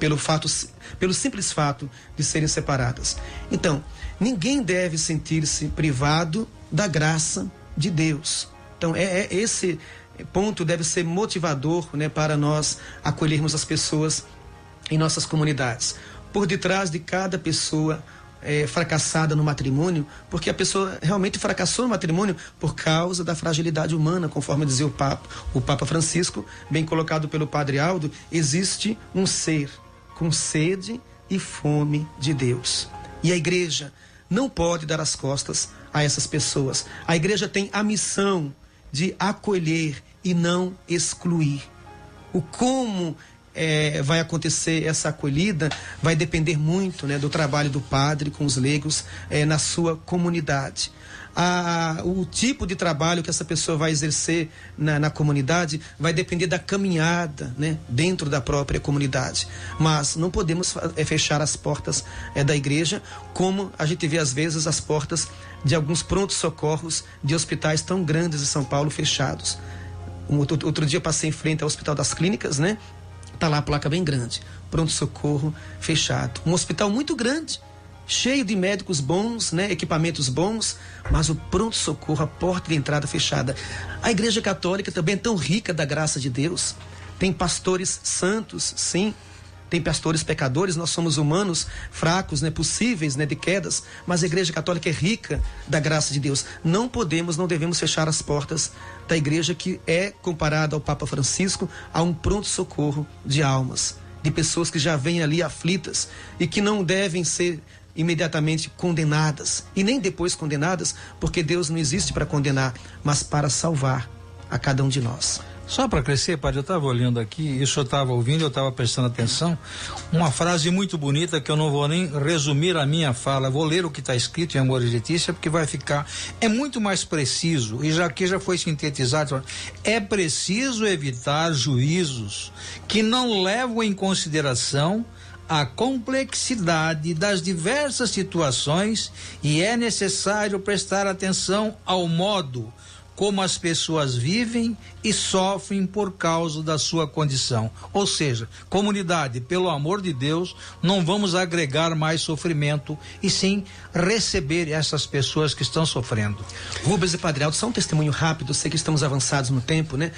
pelo simples fato de serem separadas. Então, ninguém deve sentir-se privado da graça de Deus. Então, esse ponto deve ser motivador, né, para nós acolhermos as pessoas em nossas comunidades. Por detrás de cada pessoa fracassada no matrimônio, porque a pessoa realmente fracassou no matrimônio por causa da fragilidade humana, conforme dizia o Papa Francisco, bem colocado pelo Padre Aldo, existe um ser com sede e fome de Deus. E a igreja não pode dar as costas a essas pessoas. A igreja tem a missão de acolher e não excluir. O como vai acontecer essa acolhida vai depender muito, né, do trabalho do padre com os leigos na sua comunidade. O tipo de trabalho que essa pessoa vai exercer na comunidade vai depender da caminhada, né, dentro da própria comunidade. Mas não podemos fechar as portas da igreja, como a gente vê às vezes as portas de alguns prontos-socorros de hospitais tão grandes de São Paulo fechados. Outro dia eu passei em frente ao Hospital das Clínicas, né? Tá lá a placa bem grande, pronto-socorro fechado. Um hospital muito grande, cheio de médicos bons, né, equipamentos bons, mas o pronto-socorro, a porta de entrada fechada. A Igreja Católica também é tão rica da graça de Deus. Tem pastores santos, sim. Tem pastores pecadores, nós somos humanos fracos, né, possíveis, né, de quedas, mas a Igreja Católica é rica da graça de Deus. Não devemos fechar as portas da igreja, que é comparada ao Papa Francisco a um pronto-socorro de almas, de pessoas que já vêm ali aflitas e que não devem ser imediatamente condenadas e nem depois condenadas, porque Deus não existe para condenar, mas para salvar a cada um de nós. Só para crescer, padre, eu estava olhando aqui, isso eu estava ouvindo, eu estava prestando atenção, uma frase muito bonita que eu não vou nem resumir a minha fala, vou ler o que está escrito em Amor e Letícia, porque vai ficar, é muito mais preciso, e aqui já foi sintetizado, é preciso evitar juízos que não levam em consideração a complexidade das diversas situações, e é necessário prestar atenção ao modo como as pessoas vivem e sofrem por causa da sua condição. Ou seja, comunidade, pelo amor de Deus, não vamos agregar mais sofrimento e sim receber essas pessoas que estão sofrendo. Rubens e Padre Aldo, só um testemunho rápido, sei que estamos avançados no tempo, né?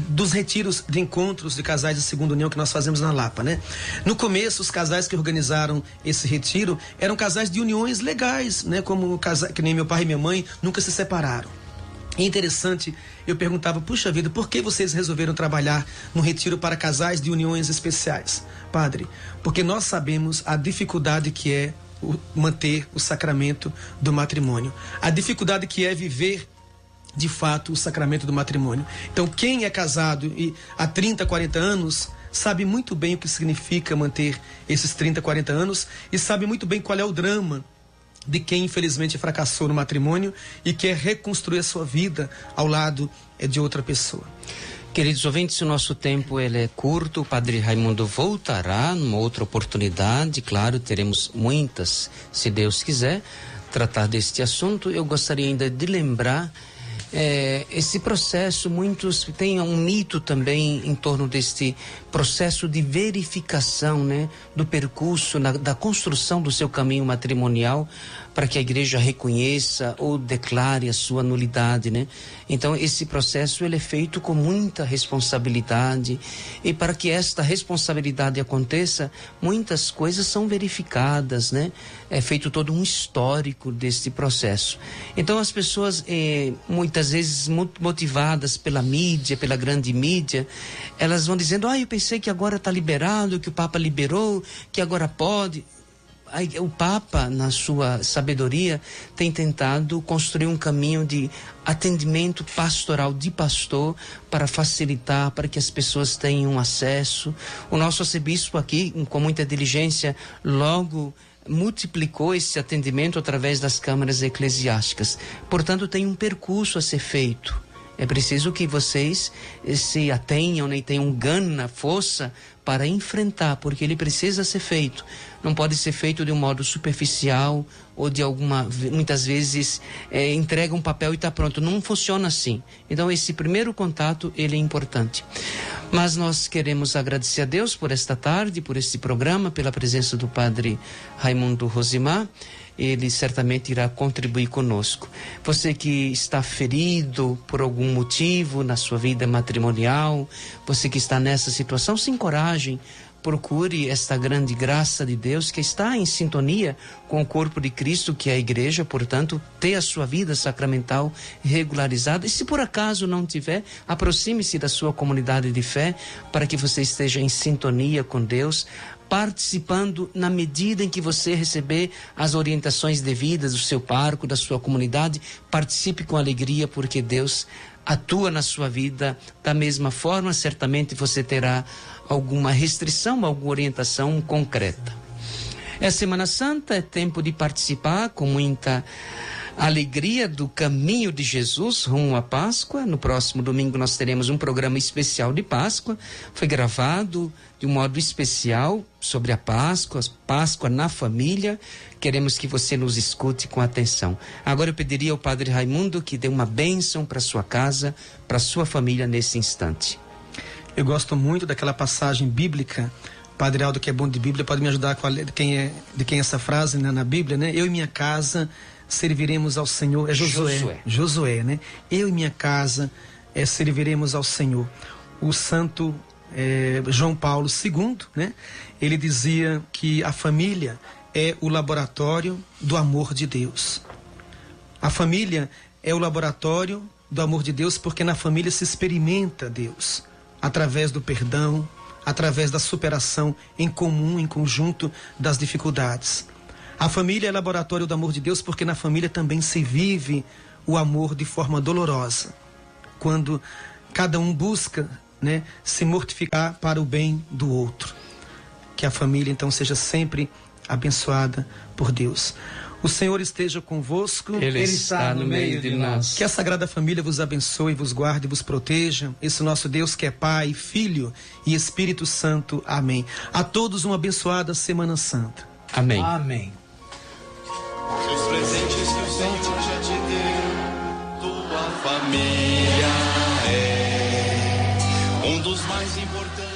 Dos retiros de encontros de casais de segunda união que nós fazemos na Lapa, né? No começo, os casais que organizaram esse retiro eram casais de uniões legais, né? Como casais que nem meu pai e minha mãe nunca se separaram. É interessante, eu perguntava, puxa vida, por que vocês resolveram trabalhar no retiro para casais de uniões especiais? Padre, porque nós sabemos a dificuldade que é manter o sacramento do matrimônio. A dificuldade que é viver, de fato, o sacramento do matrimônio. Então, quem é casado há 30, 40 anos, sabe muito bem o que significa manter esses 30, 40 anos e sabe muito bem qual é o drama de quem infelizmente fracassou no matrimônio e quer reconstruir a sua vida ao lado de outra pessoa. Queridos ouvintes, o nosso tempo ele é curto, o Padre Raimundo voltará numa outra oportunidade, claro, teremos muitas, se Deus quiser, tratar deste assunto. Eu gostaria ainda de lembrar esse processo, muitos têm um mito também em torno deste processo de verificação, né, do percurso, da construção do seu caminho matrimonial, para que a igreja reconheça ou declare a sua nulidade, né? Então esse processo ele é feito com muita responsabilidade, e para que esta responsabilidade aconteça, muitas coisas são verificadas, né? É feito todo um histórico deste processo. Então as pessoas muitas vezes motivadas pela mídia, pela grande mídia, elas vão dizendo, eu pensei que agora está liberado, que o Papa liberou, que agora pode. O Papa, na sua sabedoria, tem tentado construir um caminho de atendimento pastoral de pastor para facilitar, para que as pessoas tenham acesso. O nosso arcebispo aqui, com muita diligência, logo multiplicou esse atendimento através das câmaras eclesiásticas. Portanto, tem um percurso a ser feito. É preciso que vocês se atenham, né, e tenham gana, força para enfrentar, porque ele precisa ser feito. Não pode ser feito de um modo superficial ou de muitas vezes entrega um papel e está pronto. Não funciona assim. Então esse primeiro contato, ele é importante. Mas nós queremos agradecer a Deus por esta tarde, por este programa, pela presença do Padre Raimundo Rosimar. Ele certamente irá contribuir conosco. Você que está ferido por algum motivo na sua vida matrimonial, você que está nessa situação, se encorajem, procure esta grande graça de Deus que está em sintonia com o corpo de Cristo, que é a igreja, portanto, ter a sua vida sacramental regularizada. E se por acaso não tiver, aproxime-se da sua comunidade de fé para que você esteja em sintonia com Deus, participando na medida em que você receber as orientações devidas do seu pároco, da sua comunidade. Participe com alegria, porque Deus atua na sua vida da mesma forma. Certamente você terá alguma restrição, alguma orientação concreta. É Semana Santa, é tempo de participar com muita alegria do caminho de Jesus rumo à Páscoa. No próximo domingo nós teremos um programa especial de Páscoa. Foi gravado de um modo especial sobre a Páscoa na família. Queremos que você nos escute com atenção. Agora eu pediria ao Padre Raimundo que dê uma bênção para sua casa, para sua família nesse instante. Eu gosto muito daquela passagem bíblica. Padre Aldo, que é bom de Bíblia, pode me ajudar com de quem é essa frase, né, na Bíblia, né? Eu e minha casa serviremos ao Senhor. É Josué, né? Eu e minha casa serviremos ao Senhor. O santo João Paulo II, né? Ele dizia que a família é o laboratório do amor de Deus. A família é o laboratório do amor de Deus, porque na família se experimenta Deus, através do perdão, através da superação em comum, em conjunto das dificuldades. A família é laboratório do amor de Deus, porque na família também se vive o amor de forma dolorosa, quando cada um busca, né, se mortificar para o bem do outro. Que a família então seja sempre abençoada por Deus. O Senhor esteja convosco. Ele está no meio de nós. Que a Sagrada Família vos abençoe, vos guarde e vos proteja. Esse nosso Deus que é Pai, Filho e Espírito Santo. Amém. A todos uma abençoada Semana Santa. Amém. Amém. Os presentes que o Senhor já te deu, tua família é um dos mais importantes.